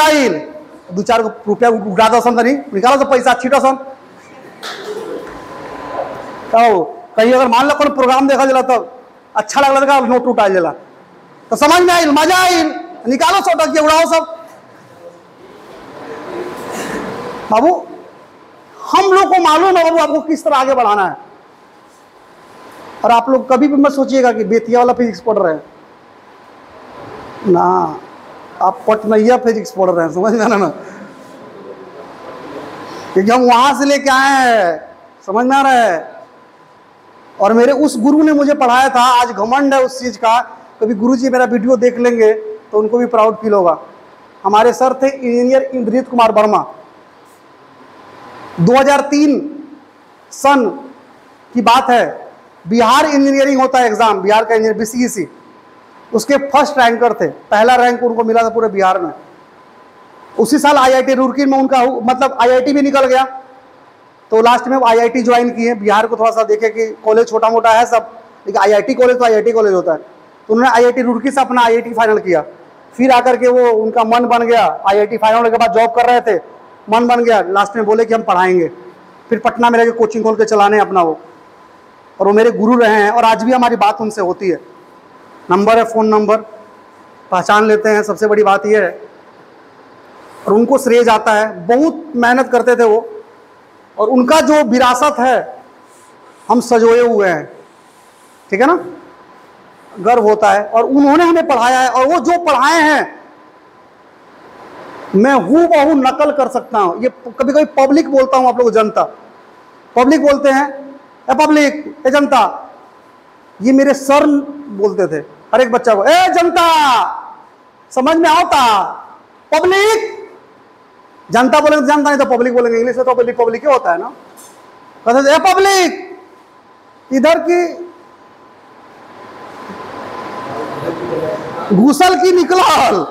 आइल दो चार रुपया उड़ा दो सन, नहीं निकालो तो पैसा छीटो सन। तो कहीं अगर मान लो कोई प्रोग्राम देखा जला तो अच्छा लगला तो नोट उठा जला तो समझ में आई, मजा आई, निकालो 100 टके उड़ाओ सब। बाबू हम लोग को मालूम है बाबू आपको किस तरह आगे बढ़ाना है। और आप लोग कभी भी मत सोचिएगा कि बेतिया वाला फिजिक्स पढ़ रहे हैं ना, आप पटनैया फिजिक्स पढ़ रहे हैं, समझ में आना ना, क्योंकि हम वहां से लेके आए हैं, समझ में आ रहा है। और मेरे उस गुरु ने मुझे पढ़ाया था, आज घमंड है उस चीज का। कभी गुरुजी मेरा वीडियो देख लेंगे तो उनको भी प्राउड फील होगा। हमारे सर थे इंजीनियर इंद्रजीत कुमार वर्मा। 2003 सन की बात है, बिहार इंजीनियरिंग होता है एग्जाम, बिहार का इंजीनियर BCEC, उसके फर्स्ट रैंकर थे, पहला रैंक उनको मिला था पूरे बिहार में। उसी साल IIT रुड़की में उनका मतलब IIT भी निकल गया, तो लास्ट में वो IIT ज्वाइन किए। बिहार को थोड़ा सा देखे कि कॉलेज छोटा मोटा है सब, लेकिन IIT कॉलेज तो IIT कॉलेज होता है, तो उन्होंने IIT रुड़की से अपना IIT फाइनल किया। फिर आकर के वो उनका मन बन गया, IIT फाइनल होने के बाद जॉब कर रहे थे, मन बन गया, लास्ट में बोले कि हम पढ़ाएंगे। फिर पटना में रह के कोचिंग खोल के चलाने अपना वो, और वो मेरे गुरु रहे हैं और आज भी हमारी बात उनसे होती है। नंबर है, फ़ोन नंबर, पहचान लेते हैं, सबसे बड़ी बात ये है। और उनको श्रेय जाता है, बहुत मेहनत करते थे वो, और उनका जो विरासत है हम सजोए हुए हैं, ठीक है ना, गर्व होता है। और उन्होंने हमें पढ़ाया है, और वो जो पढ़ाए हैं मैं हूबहू नकल कर सकता हूं। ये कभी कभी पब्लिक बोलता हूं, आप लोग जनता, पब्लिक बोलते हैं, ए पब्लिक, ए जनता, ये मेरे सर बोलते थे हर एक बच्चा को, ए जनता, समझ में आता, पब्लिक, जनता बोलेंगे तो जनता, नहीं तो पब्लिक बोलेंगे, इंग्लिश में तो पब्लिक पब्लिक ही होता है ना। कहते थे ए पब्लिक, इधर की घुसल की निकलाल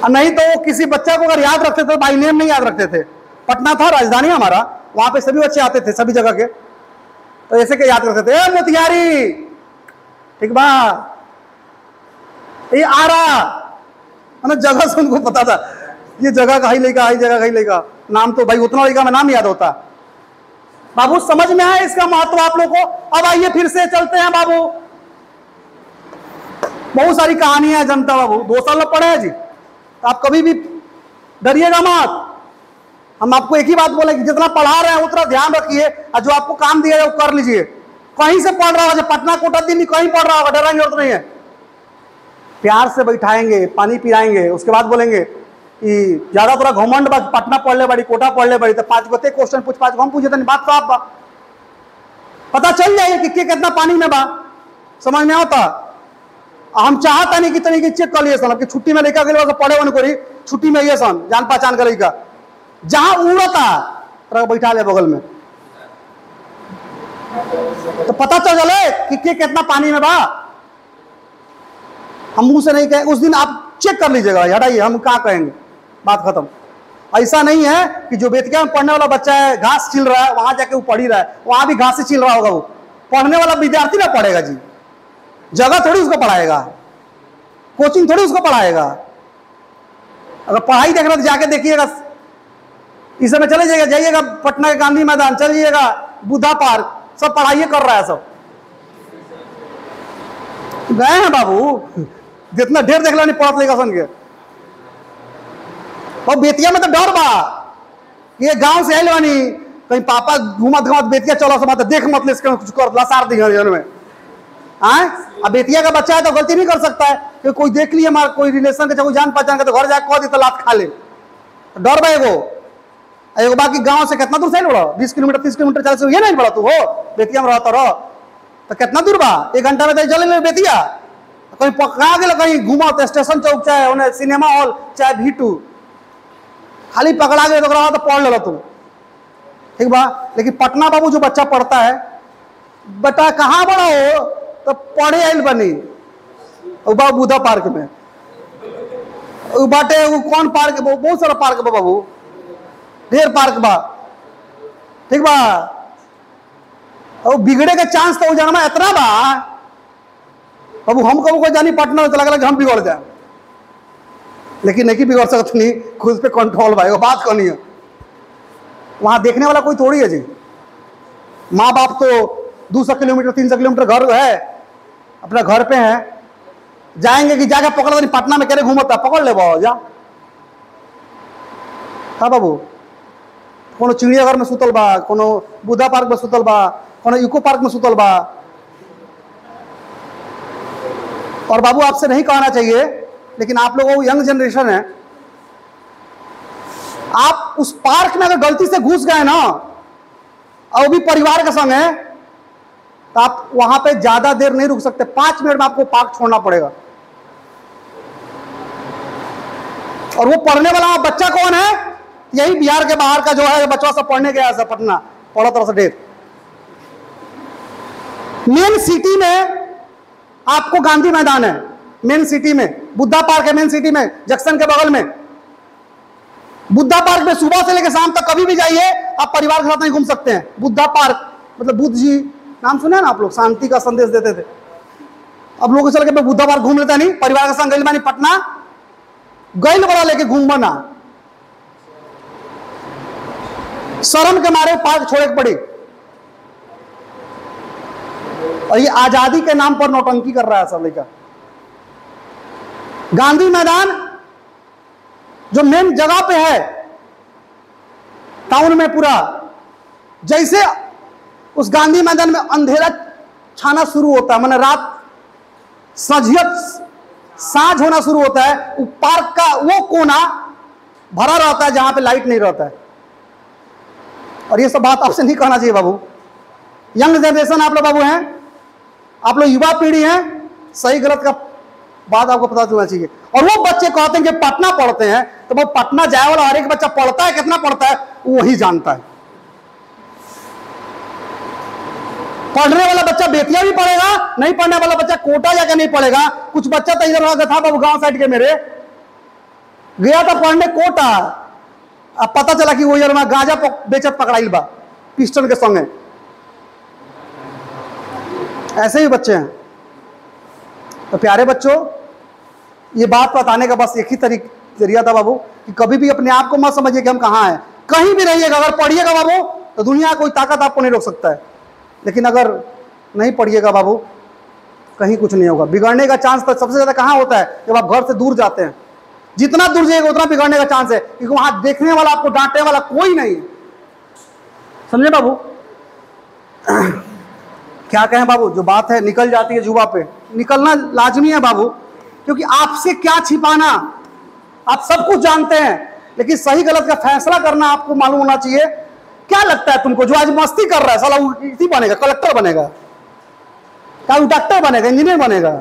नहीं तो वो किसी बच्चा को अगर याद रखते थे, बाई नेम नहीं याद रखते थे। पटना था राजधानी हमारा, वहां पे सभी बच्चे आते थे सभी जगह के, तो ऐसे के याद करते थे, ए मोतिहारी, ठीक बा, ये आ रहा, मतलब जगह से उनको पता था ये जगह का ही लेगा, ही जगह का ही लेगा, नाम तो भाई उतना लेगा में नाम याद होता। बाबू समझ में आया इसका महत्व आप लोग को। अब आइए फिर से चलते हैं बाबू, बहुत सारी कहानियां है जनता बाबू, 2 साल पढ़े हैं जी, तो आप कभी भी डरिएगा मत। हम आपको एक ही बात बोले कि जितना पढ़ा रहे हैं उतना ध्यान रखिए, और जो आपको काम दिया है वो कर लीजिए। कहीं से पढ़ रहा होगा, पटना कोटा दिल्ली कहीं पढ़ रहा होगा, डरने की जरूरत नहीं है। प्यार से बैठाएंगे, पानी पिलाएंगे, उसके बाद बोलेंगे कि ज्यादा थोड़ा घमंड बा, पटना पढ़ ले बड़ी, कोटा पढ़ ले बड़ी, तो 5 गोते क्वेश्चन पूछ, 5 हम पूछे तो बात साफ बा, पता चल जाएगा कि कितना पानी में बा, समझ में आता। हम चाहता नहीं कि तरीके चेक कर लिए सन कि छुट्टी में लेकर गए पढ़े वन करी, छुट्टी में ये सन जान पहचान कर लड़का जहां उड़ता तरह बैठा ले बगल में, तो पता चल चले कि कितना पानी में बा। हम मुंह से नहीं कहें, उस दिन आप चेक कर लीजिएगा, हटाइए, हम क्या कहेंगे, बात खत्म। ऐसा नहीं है कि जो बेतिया में पढ़ने वाला बच्चा है घास छिल रहा है, वहां जाके वो पढ़ ही रहा है, वहां भी घास से छिल रहा होगा, वो पढ़ने वाला विद्यार्थी ना पढ़ेगा जी, जगह थोड़ी उसको पढ़ाएगा, कोचिंग थोड़ी उसको पढ़ाएगा। अगर पढ़ाई देखना तो जाके देखिएगा, इस समय चले जाइएगा पटना के गांधी मैदान, चल जाइएगा बुद्धा पार्क, सब पढ़ाई कर रहा है, सब गए हैं बाबू, जितना ढेर देख लो नहीं पढ़त लेगा सन के। और बेतिया में तो डर बा, ये गांव से आयल बानी, कहीं पापा घुमत घुमत बेतिया चलो सब देख मत ले, कुछ कर लसार दी में आए। अब बेतिया का बच्चा है तो गलती नहीं कर सकता है कि कोई देख लिया हमारा कोई रिलेशन का, कोई जान पहचान का, तो घर जाकर कह दी तो लात खा ले, डर बा एगो बाकी गांव से कितना दूर से बड़ा, 20 किलोमीटर 30 किलोमीटर 40, ये नहीं बड़ा तू हो बेतिया में रहता रहो तो कितना दूर बा, 1 घंटा में चले बेतिया, कहीं पकड़ा गए, कहीं घूमत स्टेशन चौक, चाहे उन्हें सिनेमा हॉल, चाहे V2, खाली पकड़ा गए तो पढ़ ले तुम, ठीक बा। लेकिन पटना बाबू जो बच्चा पढ़ता है, बेटा कहाँ बड़ा हो तो पढ़े आयल बनी बा बुद्धा पार्क में, बाटे वो कौन पार्क, बहुत सारा पार्क बा बाबू, ढेर पार्क बा, ठीक बा। और बिगड़े के चांस तो जाना इतना बा बाबू, हम कबू को जानी पटना में तो लगा कि हम बिगड़ जाए, लेकिन नहीं बिगड़ सकती, नहीं खुद पे कंट्रोल भाई, वो बात कौन है। वहां देखने वाला कोई थोड़ी है जी। माँ बाप तो 200 किलोमीटर 300 किलोमीटर घर है, अपना घर पे है, जाएंगे कि जाके पकड़ दो, पटना में करे घूमता पकड़ ले बाबा जा। हाँ बाबू, कोनो चिड़ियाघर में सुतल बा, कोनो बुद्धा पार्क में सुतल बा, कोनो इको पार्क में सुतल बा। और बाबू आपसे नहीं कहना चाहिए, लेकिन आप लोगों यंग जनरेशन है, आप उस पार्क में अगर गलती से घुस गए ना, और भी परिवार के संग है, तो आप वहां पे ज्यादा देर नहीं रुक सकते, 5 मिनट में आपको पार्क छोड़ना पड़ेगा। और वो पढ़ने वाला बच्चा कौन है? यही बिहार के बाहर का जो है बच्चा सब पढ़ने गया है, पटना पढ़ा तरह से ढेर। मेन सिटी में आपको गांधी मैदान है, मेन सिटी में बुद्धा पार्क है, मेन सिटी में जंक्शन के बगल में बुद्धा पार्क में सुबह से लेकर शाम तक कभी भी जाइए, आप परिवार के साथ नहीं घूम सकते हैं। बुद्धा पार्क मतलब बुद्ध जी नाम सुने ना आप लोग, शांति का संदेश देते थे। अब लोग चल के बुद्धा पार्क घूम लेता नहीं, परिवार के संग गई मानी पटना गैल बड़ा लेके घूम बना, शर्म के मारे पार्क छोड़े के पड़ी। और ये आजादी के नाम पर नौटंकी कर रहा है सब लड़का। गांधी मैदान जो मेन जगह पे है टाउन में पूरा, जैसे उस गांधी मैदान में अंधेरा छाना शुरू होता है, माने रात सजियत साँझ होना शुरू होता है, वो पार्क का वो कोना भरा रहता है जहां पे लाइट नहीं रहता है। और ये सब बात आपसे नहीं कहना चाहिए बाबू। यंग जनरेशन आप लोग बाबू हैं, आप लोग युवा पीढ़ी हैं, सही गलत का बात आपको पता चलना चाहिए। और वो बच्चे कहते हैं कि पटना पढ़ते हैं, तो वो पटना जाए वाला हर एक बच्चा पढ़ता है, कितना पढ़ता है वो वही जानता है। पढ़ने वाला बच्चा बेतिया भी पढ़ेगा, नहीं पढ़ने वाला बच्चा कोटा जाकर नहीं पढ़ेगा। कुछ बच्चा तो इधर था बाबू, गांव साइड के मेरे गया था पढ़ने कोटा, अब पता चला कि वो यार मैं गांजा बेचत पकड़ाइल बा पिस्टल के संगे। ऐसे ही बच्चे हैं। तो प्यारे बच्चों, ये बात बताने का बस एक ही जरिया था बाबू कि कभी भी अपने आप को मत समझिए कि हम कहाँ हैं। कहीं भी रहिएगा, अगर पढ़िएगा बाबू तो दुनिया कोई ताकत आपको नहीं रोक सकता है, लेकिन अगर नहीं पढ़िएगा बाबू कहीं कुछ नहीं होगा। बिगड़ने का चांस तो सबसे ज्यादा कहाँ होता है? जब आप घर से दूर जाते हैं। जितना दूर जाइएगा उतना बिगड़ने का चांस है, क्योंकि वहां देखने वाला, आपको डांटने वाला कोई नहीं है। समझे बाबू? क्या कहें बाबू, जो बात है निकल जाती है जुबा पे, निकलना लाजमी है बाबू, क्योंकि आपसे क्या छिपाना, आप सब कुछ जानते हैं, लेकिन सही गलत का फैसला करना आपको मालूम होना चाहिए। क्या लगता है तुमको, जो आज मस्ती कर रहा है साला इसी बनेगा, कलेक्टर बनेगा, क्या डॉक्टर बनेगा, इंजीनियर बनेगा?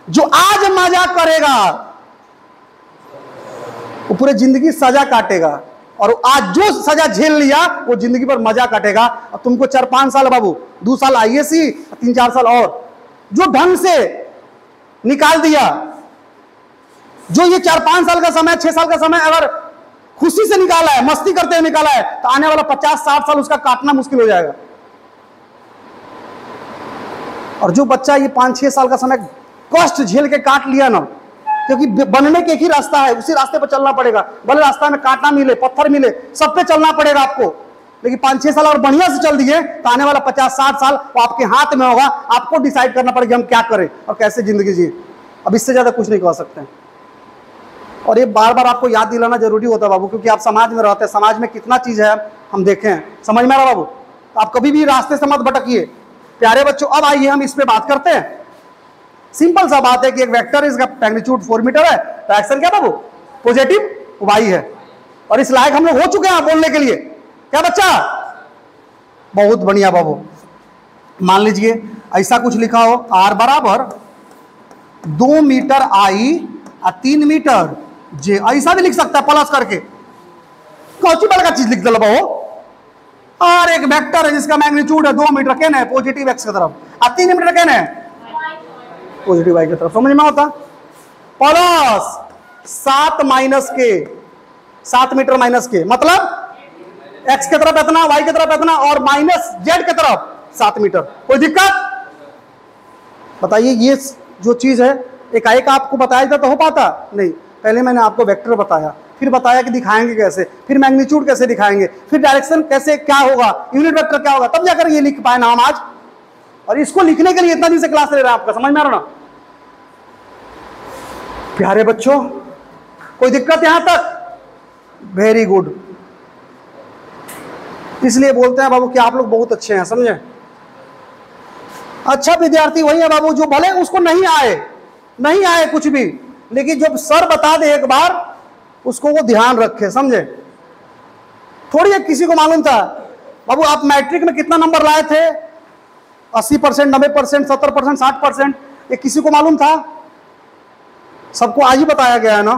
जो आज मजा करेगा वो पूरे जिंदगी सजा काटेगा, और आज जो सजा झेल लिया वो जिंदगी भर मजा काटेगा। अब तुमको 4-5 साल बाबू, 2 साल आईएएससी, 3-4 साल और जो ढंग से निकाल दिया, जो ये 4-5 साल का समय, 6 साल का समय अगर खुशी से निकाला है, मस्ती करते हुए निकाला है, तो आने वाला 50-60 साल उसका काटना मुश्किल हो जाएगा। और जो बच्चा ये 5-6 साल का समय कष्ट झेल के काट लिया ना, क्योंकि बनने के एक ही रास्ता है, उसी रास्ते पर चलना पड़ेगा, भले रास्ता में कांटा मिले, पत्थर मिले, सब पे चलना पड़ेगा आपको। लेकिन 5-6 साल और बढ़िया से चल दिए तो आने वाला 50-60 साल वो आपके हाथ में होगा। आपको डिसाइड करना पड़ेगा हम क्या करें और कैसे जिंदगी जिए। अब इससे ज्यादा कुछ नहीं कह सकते हैं। और ये बार बार आपको याद दिलाना जरूरी होता है बाबू, क्योंकि आप समाज में रहते हैं, समाज में कितना चीज है हम देखे हैं। समझ में आ रहा बाबू? तो आप कभी भी रास्ते से मत भटकिए। प्यारे बच्चों, अब आइए हम इस पे बात करते हैं। सिंपल सा बात है कि एक वेक्टर, इसका मैग्नीट्यूड 4 मीटर है, डायरेक्शन क्या बाबू? पॉजिटिव y है। और इस लायक हम लोग हो चुके हैं बोलने के लिए। क्या बच्चा? बहुत बढ़िया बाबू। मान लीजिए ऐसा कुछ लिखा हो, r बराबर 2 मीटर I और 3 मीटर j। ऐसा भी लिख सकता है प्लस करके, कौची बड़ा चीज लिख दिला बाबू। और एक वेक्टर है जिसका मैग्नीट्यूड है 2 मीटर, कहना है पॉजिटिव x की तरफ, और 3 मीटर कहना है पॉजिटिव y की तरफ। समझ में आता? प्लस 7 माइनस के, 7 मीटर माइनस के, मतलब x की तरफ इतना, y की तरफ इतना, और माइनस z की तरफ 7 मीटर। कोई दिक्कत? बताइए, ये जो चीज है एकाएक आपको बताया जाता तो हो पाता नहीं। पहले मैंने आपको वेक्टर बताया, फिर बताया कि दिखाएंगे कैसे, फिर मैग्नीट्यूड कैसे दिखाएंगे, फिर डायरेक्शन कैसे क्या होगा, यूनिट वेक्टर क्या होगा, तब जाकर ये लिख पाए ना हम आज। और इसको लिखने के लिए इतना दिन से क्लास ले रहा है आपका, समझ में आ रहा ना प्यारे बच्चों? कोई दिक्कत यहां तक? Very good. इसलिए बोलते हैं बाबू कि आप लोग बहुत अच्छे हैं, समझे? अच्छा विद्यार्थी वही है बाबू जो भले उसको नहीं आए कुछ भी, लेकिन जब सर बता दे एक बार उसको वो ध्यान रखे, समझे? थोड़ी एक किसी को मालूम था बाबू आप मैट्रिक में कितना नंबर लाए थे? 80%, 90%, 70%, 60%, ये किसी को मालूम था? सबको आज ही बताया गया है ना,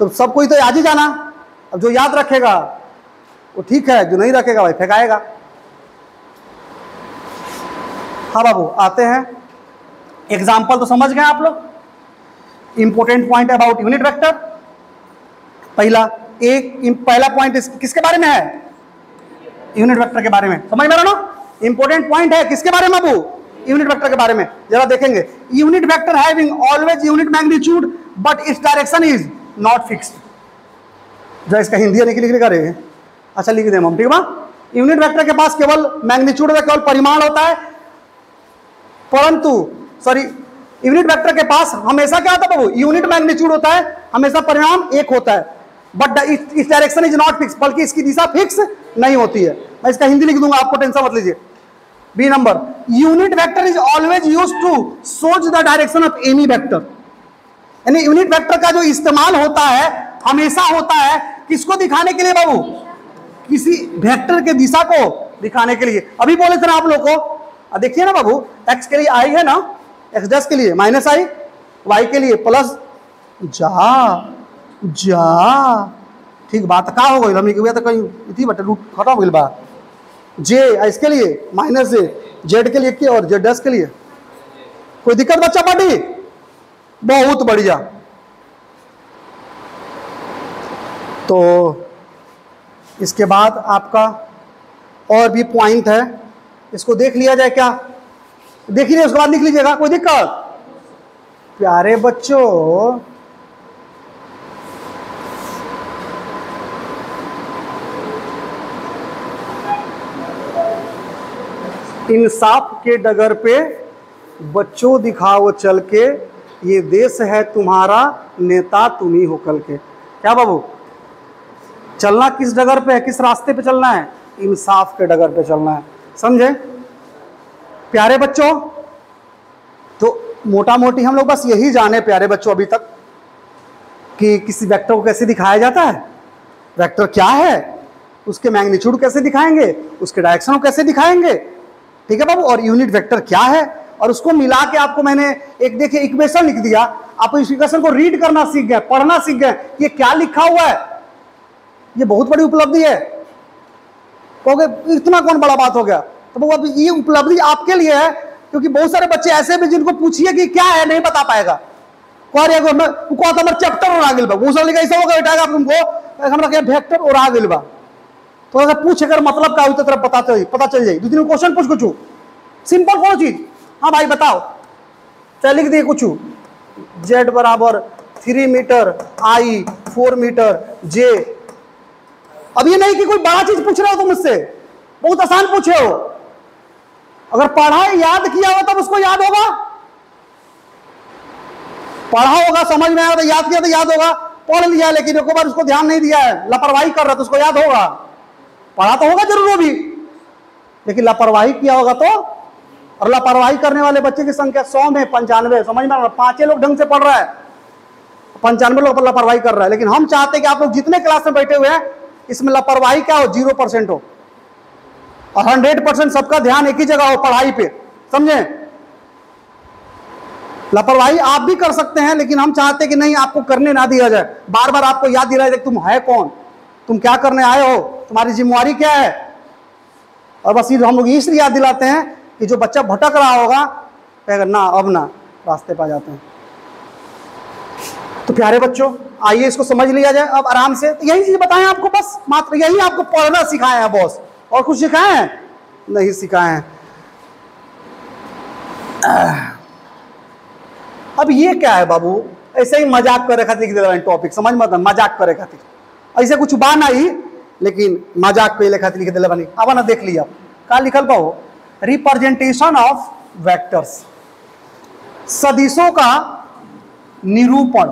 तो सबको ही तो आज ही जाना। अब जो याद रखेगा वो ठीक है, जो नहीं रखेगा भाई फेंकाएगा। हाँ बाबू आते हैं, एग्जाम्पल तो समझ गए आप लोग। Important point about unit vector. पहला पॉइंट किसके बारे में है? यूनिट वेक्टर के बारे में, समझ में आ रहा ना? इंपोर्टेंट पॉइंट है किसके बारे में बाबू? यूनिट वेक्टर के बारे में। जरा देखेंगे, unit vector having always unit magnitude but its direction is not fixed. जो इसका हिंदी लिख रहे हैं, अच्छा लिख दें हम, ठीक है? यूनिट वेक्टर के पास केवल मैग्नीट्यूड का केवल परिमाण होता है, परंतु यूनिट वेक्टर के पास हमेशा क्या होता है बाबू? यूनिट मैग्नीट्यूड होता है, हमेशा परिमाण एक होता है, बट इस डायरेक्शन इज नॉट फिक्स, बल्कि इसकी दिशा फिक्स नहीं होती है। मैं इसका हिंदी लिख दूंगा, आपको टेंशन मत लीजिए। B number, unit vector is always used to shows the direction of any vector. यानी यूनिट वेक्टर का जो इस्तेमाल होता है हमेशा होता है किसको दिखाने के लिए बाबू? किसी वेक्टर के दिशा को दिखाने के लिए। अभी बोले थे ना आप लोग को, देखिए ना बाबू, एक्स के लिए आई है ना, एक्स डैश के लिए माइनस आई, वाई के लिए प्लस जा ठीक बात का हो गई, हमने तो कहीं थी बट रूट खत्म हो गई बात। जे इसके लिए माइनस जे, जेड के लिए क्या और जेड डैश के लिए। कोई दिक्कत बच्चा पार्टी? बहुत बढ़िया। तो इसके बाद आपका और भी पॉइंट है, इसको देख लिया जाए क्या? देख लीजिए, उसके बाद लिख लीजिएगा, कोई दिक्कत? प्यारे बच्चों इंसाफ के डगर पे बच्चों दिखाओ चल के, ये देश है तुम्हारा, नेता तुम ही हो कल के। क्या बाबू? चलना किस डगर पे है, किस रास्ते पे चलना है? इंसाफ के डगर पे चलना है, समझे प्यारे बच्चों? तो मोटा मोटी हम लोग बस यही जाने प्यारे बच्चों अभी तक कि किसी वेक्टर को कैसे दिखाया जाता है, वेक्टर क्या है, उसके मैग्नीट्यूड कैसे दिखाएंगे, उसके डायरेक्शन कैसे दिखाएंगे, ठीक है बाबू? और यूनिट वेक्टर क्या है, और उसको मिला के आपको मैंने एक देखिए इक्वेशन लिख दिया। आप इस इक्वेशन को रीड करना सीख गए, पढ़ना सीख गए, ये क्या लिखा हुआ है। ये बहुत बड़ी उपलब्धि है। कहोगे इतना कौन बड़ा बात हो गया? तो अब ये उपलब्धि आपके लिए है, क्योंकि बहुत सारे बच्चे ऐसे भी जिनको पूछिए कि क्या है नहीं बता पाएगा। चैप्टर और आगे ऐसा होगा तुमको हमरा वेक्टर और आगे बा, तो अगर पूछ अगर मतलब का तो तरफ पता चल जाए। दूसरे क्वेश्चन पूछ कुछ सिंपल कौन चीज, हाँ भाई बताओ, चल लिख दिए कुछ, जेड बराबर 3 मीटर, आई 4 मीटर, जे। अब ये नहीं कि कोई बड़ा चीज पूछ रहे हो तुम मुझसे, बहुत आसान पूछे हो। अगर पढ़ा याद किया हो तब उसको याद होगा, पढ़ा होगा समझ में आया तो याद किया तो याद होगा। पढ़ लिया लेकिन एक बार उसको ध्यान नहीं दिया है, लापरवाही कर रहा तो उसको याद होगा। पढ़ा तो होगा जरूर वो भी, लेकिन लापरवाही किया होगा तो। और लापरवाही करने वाले बच्चे की संख्या 100 में 95, समझ में आ रहा? 5 लोग ढंग से पढ़ रहा है, 95 लोग पर लापरवाही कर रहा है। लेकिन हम चाहते हैं कि आप लोग जितने क्लास में बैठे हुए हैं इसमें लापरवाही क्या हो, 0% हो, और 100% सबका ध्यान एक ही जगह हो, पढ़ाई पे, समझे? लापरवाही आप भी कर सकते हैं, लेकिन हम चाहते हैं कि नहीं, आपको करने ना दिया जाए। बार बार आपको याद दिलाया जाए तुम है कौन, तुम क्या करने आए हो, तुम्हारी जिम्मेवारी क्या है। और बस हम लोग इसलिए याद दिलाते हैं कि जो बच्चा भटक रहा होगा कहेगा ना अब ना, रास्ते पर जाते हैं। तो प्यारे बच्चों आइए इसको समझ लिया जाए अब आराम से। तो यही चीज बताएं आपको, बस मात्र यही आपको पढ़ना सिखाए हैं बॉस, और कुछ सिखाए हैं नहीं सिखाए हैं। अब ये क्या है बाबू, ऐसे ही मजाक करे खातिर लिख दिला टॉपिक, समझ मत, मजाक करे खातिर ऐसे कुछ बा नहीं, लेकिन मजाक पे खातिर लिख दिला बनी। अब ना देख लिया का लिखल बा, रिप्रेजेंटेशन ऑफ वेक्टर्स, सदिशों का निरूपण,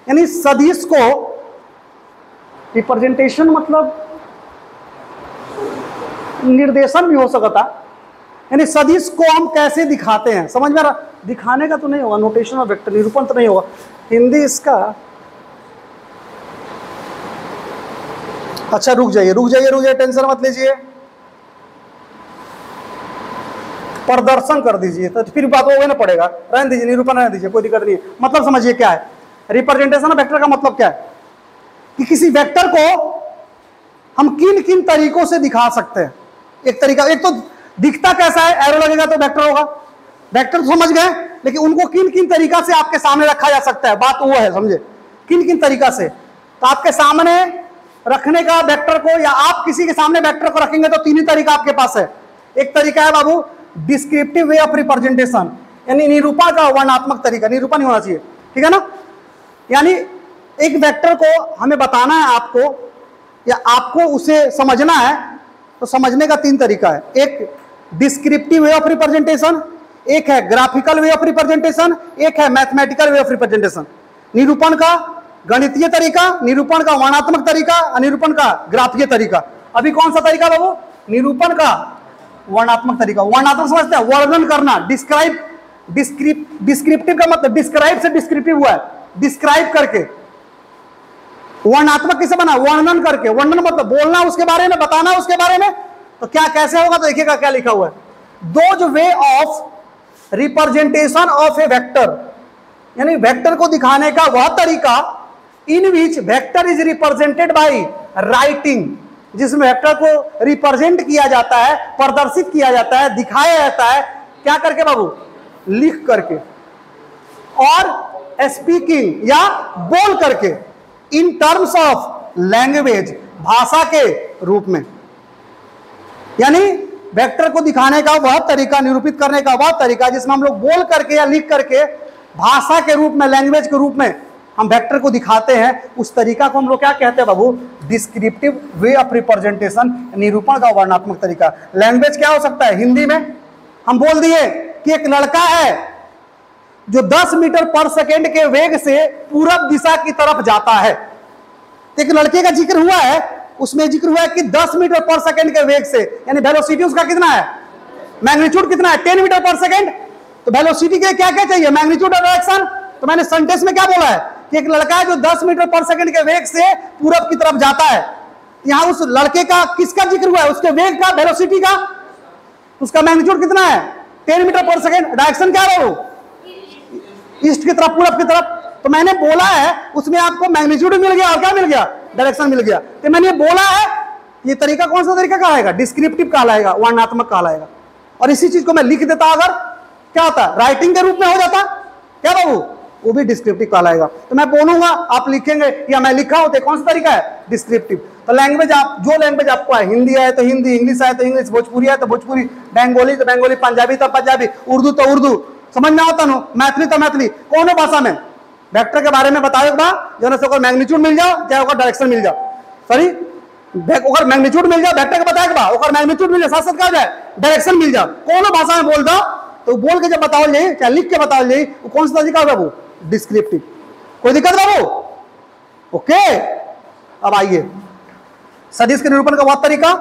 यानी सदिश को रिप्रेजेंटेशन मतलब निर्देशन भी हो सकता, यानी सदिश को हम कैसे दिखाते हैं, समझ में रहा, दिखाने का तो नहीं होगा, नोटेशन ऑफ वेक्टर, निरूपण तो नहीं होगा हिंदी इसका। अच्छा रुक जाइए, टेंशन मत लीजिए, प्रदर्शन कर दीजिए तो फिर बात हो ना पड़ेगा, रहने दीजिए, निरूपण रहने दीजिए, कोई दिक्कत नहीं है। मतलब समझिए क्या है रिप्रेजेंटेशन ऑफ वेक्टर का मतलब क्या है कि किसी वेक्टर को हम किन किन तरीकों से दिखा सकते हैं। एक तरीका, एक तो दिखता कैसा है, एरो लगेगा तो वेक्टर होगा, वेक्टर तो समझ गए, लेकिन उनको किन किन तरीका से आपके सामने रखा जा सकता है, बात वो है, समझे, किन किन तरीका से। तो आपके सामने रखने का वेक्टर को, या आप किसी के सामने वेक्टर को रखेंगे तो तीन ही तरीका आपके पास है। एक तरीका है बाबू डिस्क्रिप्टिव वे ऑफ रिप्रेजेंटेशन, यानी निरूपण का वर्णनात्मक तरीका, निरूपण ही होना चाहिए, ठीक है ना। यानी एक वेक्टर को हमें बताना है आपको, या आपको उसे समझना है, तो समझने का तीन तरीका है। एक डिस्क्रिप्टिव वे ऑफ रिप्रेजेंटेशन, एक है ग्राफिकल वे ऑफ रिप्रेजेंटेशन, एक है मैथमेटिकल वे ऑफ रिप्रेजेंटेशन। निरूपण का गणितीय तरीका, निरूपण का वर्णनात्मक तरीका, निरूपण का ग्राफीय तरीका। अभी कौन सा तरीका बाबू, निरूपण का वर्णनात्मक तरीका। वर्णनात्मक समझते हैं, वर्णन करना, डिस्क्राइब, डिस्क्रिप्टिव का मतलब डिस्क्राइब से डिस्क्रिप्टिव हुआ है, डिस्क्राइब करके। वर्णनात्मक किसे बना, वर्णन करके, वर्णन मतलब बोलना उसके बारे में, बताना उसके बारे में। तो क्या कैसे होगा, तो देखिएगा क्या लिखा हुआ है, those way of representation of a vector, यानी वेक्टर को दिखाने का वह तरीका in which vector is represented by writing, जिसमें वेक्टर को रिप्रेजेंट किया जाता है, प्रदर्शित किया जाता है, दिखाया जाता है, क्या करके बाबू, लिख करके, और स्पीकिंग या बोल करके, इन टर्म्स ऑफ लैंग्वेज, भाषा के रूप में। यानी वेक्टर को दिखाने का वह तरीका, निरूपित करने का वह तरीका जिसमें हम लोग बोल करके या लिख करके भाषा के रूप में, लैंग्वेज के रूप में हम वेक्टर को दिखाते हैं, उस तरीका को हम लोग क्या कहते हैं बाबू, डिस्क्रिप्टिव वे ऑफ रिप्रेजेंटेशन, निरूपण का वर्णनात्मक तरीका। लैंग्वेज क्या हो सकता है, हिंदी में हम बोल दिए कि एक लड़का है जो 10 मीटर पर सेकेंड के वेग से पूरब दिशा की तरफ जाता है। एक लड़के का जिक्र हुआ है, उसमें जिक्र हुआ है कि 10 मीटर पर सेकेंड के वेग से, यानी वेलोसिटी उसका कितना है, मैग्नीट्यूड कितना है, 10 मीटर पर सेकेंड। तो वेलोसिटी के क्या क्या चाहिए, मैग्नीट्यूड और डायरेक्शन। तो मैंने सेंटेंस में क्या बोला है कि एक लड़का है जो 10 मीटर पर सेकेंड के वेग से पूरब की तरफ जाता है। यहां उस लड़के का किसका जिक्र हुआ है, उसके वेग का, वेलोसिटी का। उसका मैग्नीट्यूड कितना है, 10 मीटर पर सेकेंड। डायरेक्शन क्या है वो, ईस्ट की तरफ, पूरब की तरफ। तो मैंने बोला है उसमें आपको मैग्नीट्यूड मिल गया और क्या मिल गया, डायरेक्शन मिल गया। तो मैंने बोला है ये तरीका कौन सा तरीका कहलाएगा, डिस्क्रिप्टिव कहलाएगा, वर्णनात्मक कहलाएगा। और इसी चीज को मैं लिख देता अगर, क्या होता, राइटिंग के रूप में हो जाता, क्या बाबू, वो भी डिस्क्रिप्टिव कहलाएगा। तो मैं बोलूंगा, आप लिखेंगे, या मैं लिखा होता, कौन सा तरीका है, डिस्क्रिप्टिव। तो लैंग्वेज, आप जो लैंग्वेज आपको है, हिंदी है तो हिंदी, इंग्लिश है तो इंग्लिश, भोजपुरी है तो भोजपुरी, बंगाली तो बंगाली, पंजाबी तो पंजाबी, उर्दू तो उर्दू, समझ में आता नो, मैथिली तो मैथिली, कौन भाषा में वेक्टर के बारे में बताओ एक बार, जो ना मैग्नीट्यूड मिल जाओ, चाहे डायरेक्शन मिल जाओ, सॉरी मैग्नीट्यूड मिल जाओ, वेक्टर के बताए के मैग्नीट्यूड मिल जाए, साथ साथ क्या हो जाए, डायरेक्शन मिल जाओ, कौन भाषा में बोल दो, तो बोल के जब बताओ जाए, चाहे लिख के बताओ जाए, वो कौन सा तरीका होगा वो, डिस्क्रिप्टिव। कोई दिक्कत बाबू, ओके। अब आइए सदिश के निरूपण का वह तरीका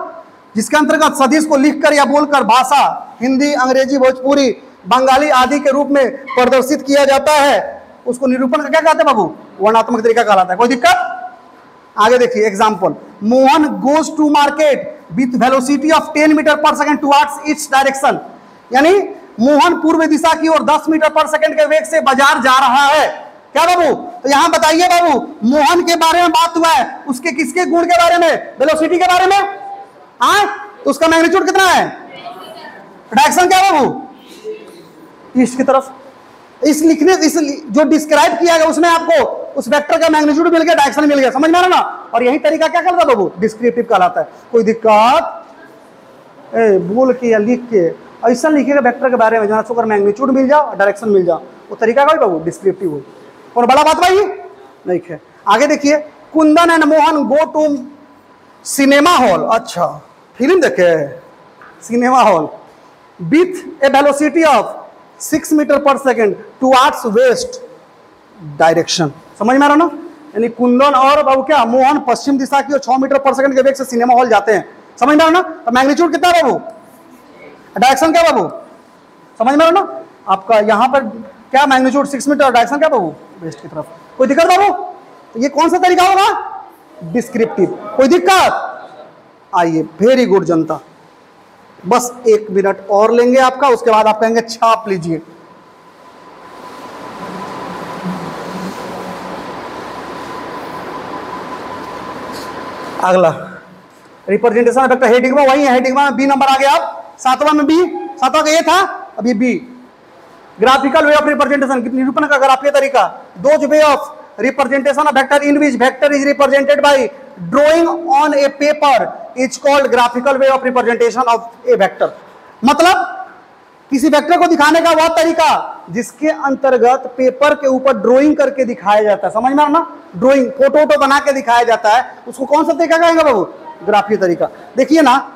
जिसके अंतर्गत सदिश को लिखकर या बोलकर भाषा, हिंदी, अंग्रेजी, भोजपुरी, बंगाली आदि के रूप में प्रदर्शित किया जाता है, उसको निरूपण का क्या कहते हैं बाबू, वर्णनात्मक तरीका कहलाता है। कोई दिक्कत, आगे देखिए example, Mohan goes to market with velocity of 10 metre per second towards each direction, यानी मोहन पूर्व दिशा की ओर 10 मीटर पर सेकंड के वेग से बाजार जा रहा है। क्या बाबू, तो यहां बताइए बाबू, मोहन के बारे में बात हुआ है, उसके किसके गुण के बारे में, वेलोसिटी के बारे में, हाँ, तो उसका मैग्नीट्यूड कितना है, डायरेक्शन क्या है बाबू, ईस्ट की तरफ। इस लिखने, इस जो डिस्क्राइब किया गया उसमें आपको उस वेक्टर का मैग्नीट्यूड मिल गया, डायरेक्शन मिल गया, समझ में आ रहा ना। और यही तरीका क्या कहलाता है बाबू, डिस्क्रिप्टिव कहलाता है। कोई दिक्कत, बोल के या लिख के ऐसा लिखेगा वेक्टर के बारे में जहां मैग्नीट्यूड मिल जाओ, डायरेक्शन मिल जाओ, वो तरीका का बाबू डिस्क्रिप्टिव हो। और बड़ा बात भाई नहीं है। आगे देखिए, Kundan and Mohan go to cinema hall. अच्छा, फिल्म देखे cinema hall with a velocity of 6 metre per second towards west direction. समझ में आ रहा ना? यानी कुंदन और बाबू क्या मोहन पश्चिम दिशा की और 6 मीटर पर सेकंड के वेग से सिनेमा हॉल जाते हैं। समझ में आ रहा ना? तो मैग्नीट्यूड कितना है बाबू, डायरेक्शन क्या बाबू, समझ में आ रहा ना? आपका यहाँ पर क्या मैग्नीट्यूड 6 मीटर, डायरेक्शन क्या बाबू, वेस्ट की तरफ। कोई दिक्कत बाबू? तो ये कौन सा तरीका होगा, डिस्क्रिप्टिव। कोई दिक्कत? आइए, वेरी गुड जनता, बस 1 मिनट और लेंगे आपका, उसके बाद आप कहेंगे छाप लीजिए। अगला रिप्रेजेंटेशन वेक्टर हेडिंग में वही है, हेडिंग में बी नंबर आ गया। अब 7वां में बी, 7वां का ए था, अभी B. Graphical way of representation, निरूपण का ग्राफीय तरीका। Those way of representation of vector in which vector is represented by drawing on a paper is called graphical way of representation of a vector. मतलब किसी vector को दिखाने का वह तरीका जिसके अंतर्गत पेपर के ऊपर ड्राइंग करके दिखाया जाता है। समझ में आ ना? ड्राइंग, फोटो बना के दिखाया जाता है, उसको कौन सा तरीका कहेंगे बाबू, ग्राफीय तरीका। देखिए ना,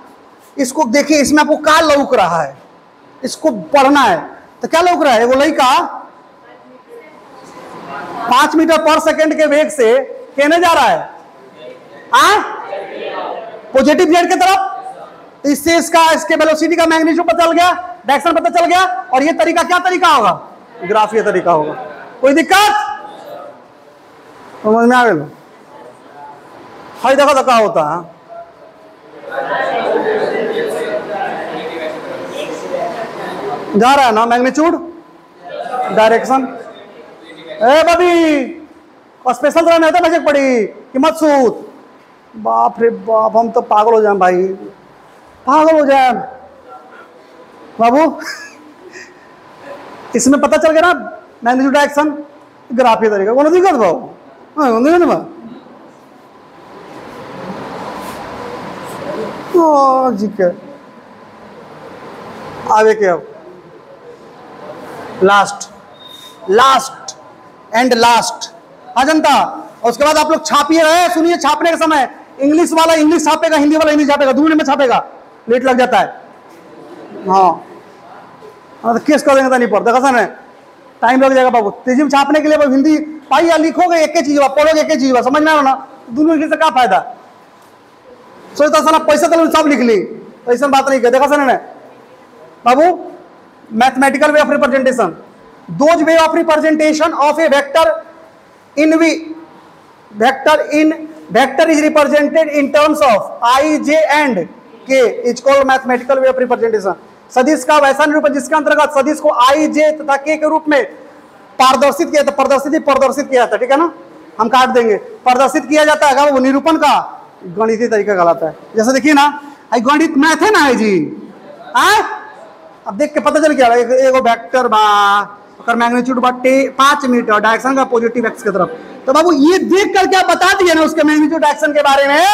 इसको देखिए, इसमें आपको क्या लौक रहा है, इसको पढ़ना है तो क्या लौक रहा है, वो लड़का 5 मीटर पर सेकंड के वेग से कहने जा रहा है पॉजिटिव जेड की तरफ। इससे इसके वेलोसिटी का मैग्नीट्यूड पता चल गया, डायरेक्शन पता चल गया, और ये तरीका क्या तरीका होगा, ग्राफीय तरीका होगा। कोई दिक्कत? समझ में आ गया? हाई देखो तो क्या होता है, जा रहा है ना मैग्नीट्यूड, डायरेक्शन। ए बबी स्पेशल तरह नहीं होता, बचक पड़ी कि मत सूत। बाप रे बाप, हम तो पागल हो जाए भाई, पागल हो जाए बाबू। इसमें पता चल गया ना मैग्नीट्यूड, डायरेक्शन, ग्राफीय तरीका। कौन दिक्कत बाबू? ठीक है, आगे क्या, लास्ट एंड लास्ट अजंता। और उसके बाद आप लोग छापिए रहे, सुनिए, छापने के समय इंग्लिश वाला इंग्लिश छापेगा, हिंदी वाला हिंदी छापेगा, 2 मिनट में छापेगा, लेट लग जाता है। हाँ तो केस कर देंगे, नहीं पड़ता कैसा, टाइम लग जाएगा बाबू। तेजी में छापने के लिए हिंदी भाई या लिखोगे एक ही चीज, पढ़ोगे एक ही चीज, समझ में आ रहा ना? दोनों लिखने से क्या फायदा? सोचता साला पैसा तो सब लिख ली, तो ऐसा बात नहीं कर, देखा सर ने बाबू। Mathematical way of representation, those way of representation of a vector in vector is represented in terms of i, j and k is called mathematical way of representation. सदिश का वैसा निरूपण जिसके अंतर्गत सदिश को i, j तथा k के रूप में प्रदर्शित किया, प्रदर्शित किया जाता है, ठीक है ना? हम काट देंगे, प्रदर्शित किया जाता है, वो निरूपण का गणितीय तरीका कहलाता है। जैसे देखिए ना, गणित मैथ है ना है जी, अब देख के पता चल गया एगो वेक्टर बा, मैग्नीट्यूड बा 5 मीटर, डायरेक्शन का पॉजिटिव एक्स की तरफ। तो बाबू ये देख कर क्या बता दिए ना उसके मैग्नीट्यूड डायरेक्शन के बारे में,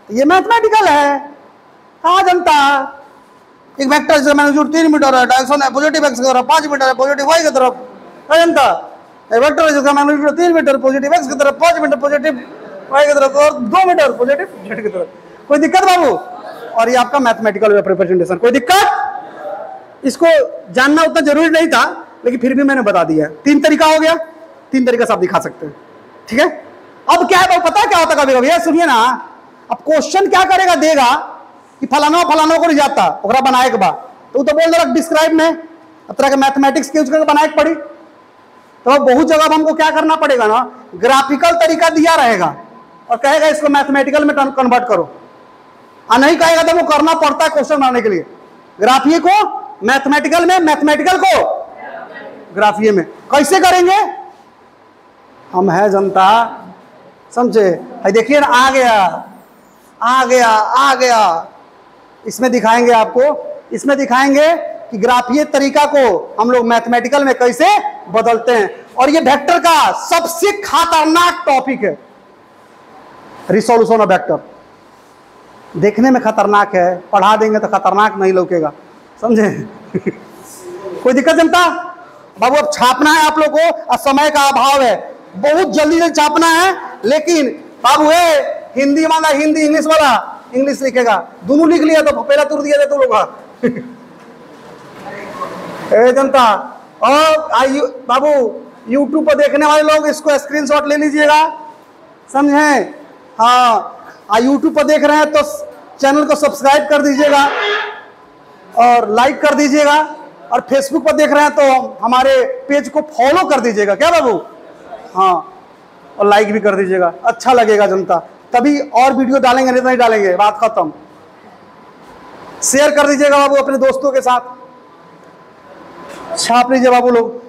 ये मैथमेटिकल है। कहा जनता, एक वेक्टर जिसका मैग्नीट्यूड 3 मीटर है, डायरेक्शन है पॉजिटिव एक्स की तरफ, 5 मीटर है पॉजिटिव वाई की तरफ। कहा जनता, एक वेक्टर जिसका मैग्नीट्यूड 3 मीटर पॉजिटिव एक्स की तरफ, 5 मीटर पॉजिटिव वाई की तरफ, और 2 मीटर पॉजिटिव जेड की तरफ। कोई दिक्कत बाबू? और ये आपका मैथमेटिकल वे ऑफ रिप्रेजेंटेशन। कोई दिक्कत? इसको जानना उतना जरूरी नहीं था, लेकिन फिर भी मैंने बता दिया। 3 तरीका हो गया, 3 तरीका से आप दिखा सकते हैं, ठीक है? अब क्या है, पता है क्या होता कभी कभी, सुनिए ना, अब क्वेश्चन क्या करेगा, देगा कि फलाना फलाना को नहीं जाता, ओकरा बनाए के बाद तो बोल दे डिस्क्राइब में, अब तरह के मैथमेटिक्स के यूज करके बनाए के पड़ी। तो बहुत जगह हमको क्या करना पड़ेगा ना, ग्राफिकल तरीका दिया रहेगा और कहेगा इसको मैथमेटिकल में कन्वर्ट करो, और नहीं कहेगा तो वो करना पड़ता है क्वेश्चन बनाने के लिए। ग्राफीय को मैथमेटिकल में, मैथमेटिकल को ग्राफीय में। कैसे करेंगे? हम है जनता, समझे? देखिए ना, आ गया आ गया आ गया। इसमें दिखाएंगे आपको, इसमें दिखाएंगे कि ग्राफीय तरीका को हम लोग मैथमेटिकल में कैसे बदलते हैं। और ये वेक्टर का सबसे खतरनाक टॉपिक है, रिसोल्यूशन ऑफ वेक्टर। देखने में खतरनाक है, पढ़ा देंगे तो खतरनाक नहीं लौकेगा, समझे? कोई दिक्कत जनता? बाबू अब छापना है आप लोग को, और समय का अभाव है, बहुत जल्दी से छापना है। लेकिन बाबू है हिंदी वाला हिंदी, इंग्लिश वाला इंग्लिश लिखेगा, दोनों लिख लिया तो पहला तुर दिया तो लोग जनता। और बाबू यूट्यूब पर देखने वाले लोग इसको स्क्रीनशॉट ले लीजिएगा, समझे? हाँ, यूट्यूब पर देख रहे हैं तो चैनल को सब्सक्राइब कर दीजिएगा और लाइक कर दीजिएगा, और फेसबुक पर देख रहे हैं तो हमारे पेज को फॉलो कर दीजिएगा, क्या बाबू? हाँ, और लाइक भी कर दीजिएगा, अच्छा लगेगा जनता, तभी और वीडियो डालेंगे, नहीं तो नहीं डालेंगे, बात खत्म। शेयर कर दीजिएगा बाबू अपने दोस्तों के साथ, छाप लीजिए बाबू लोग।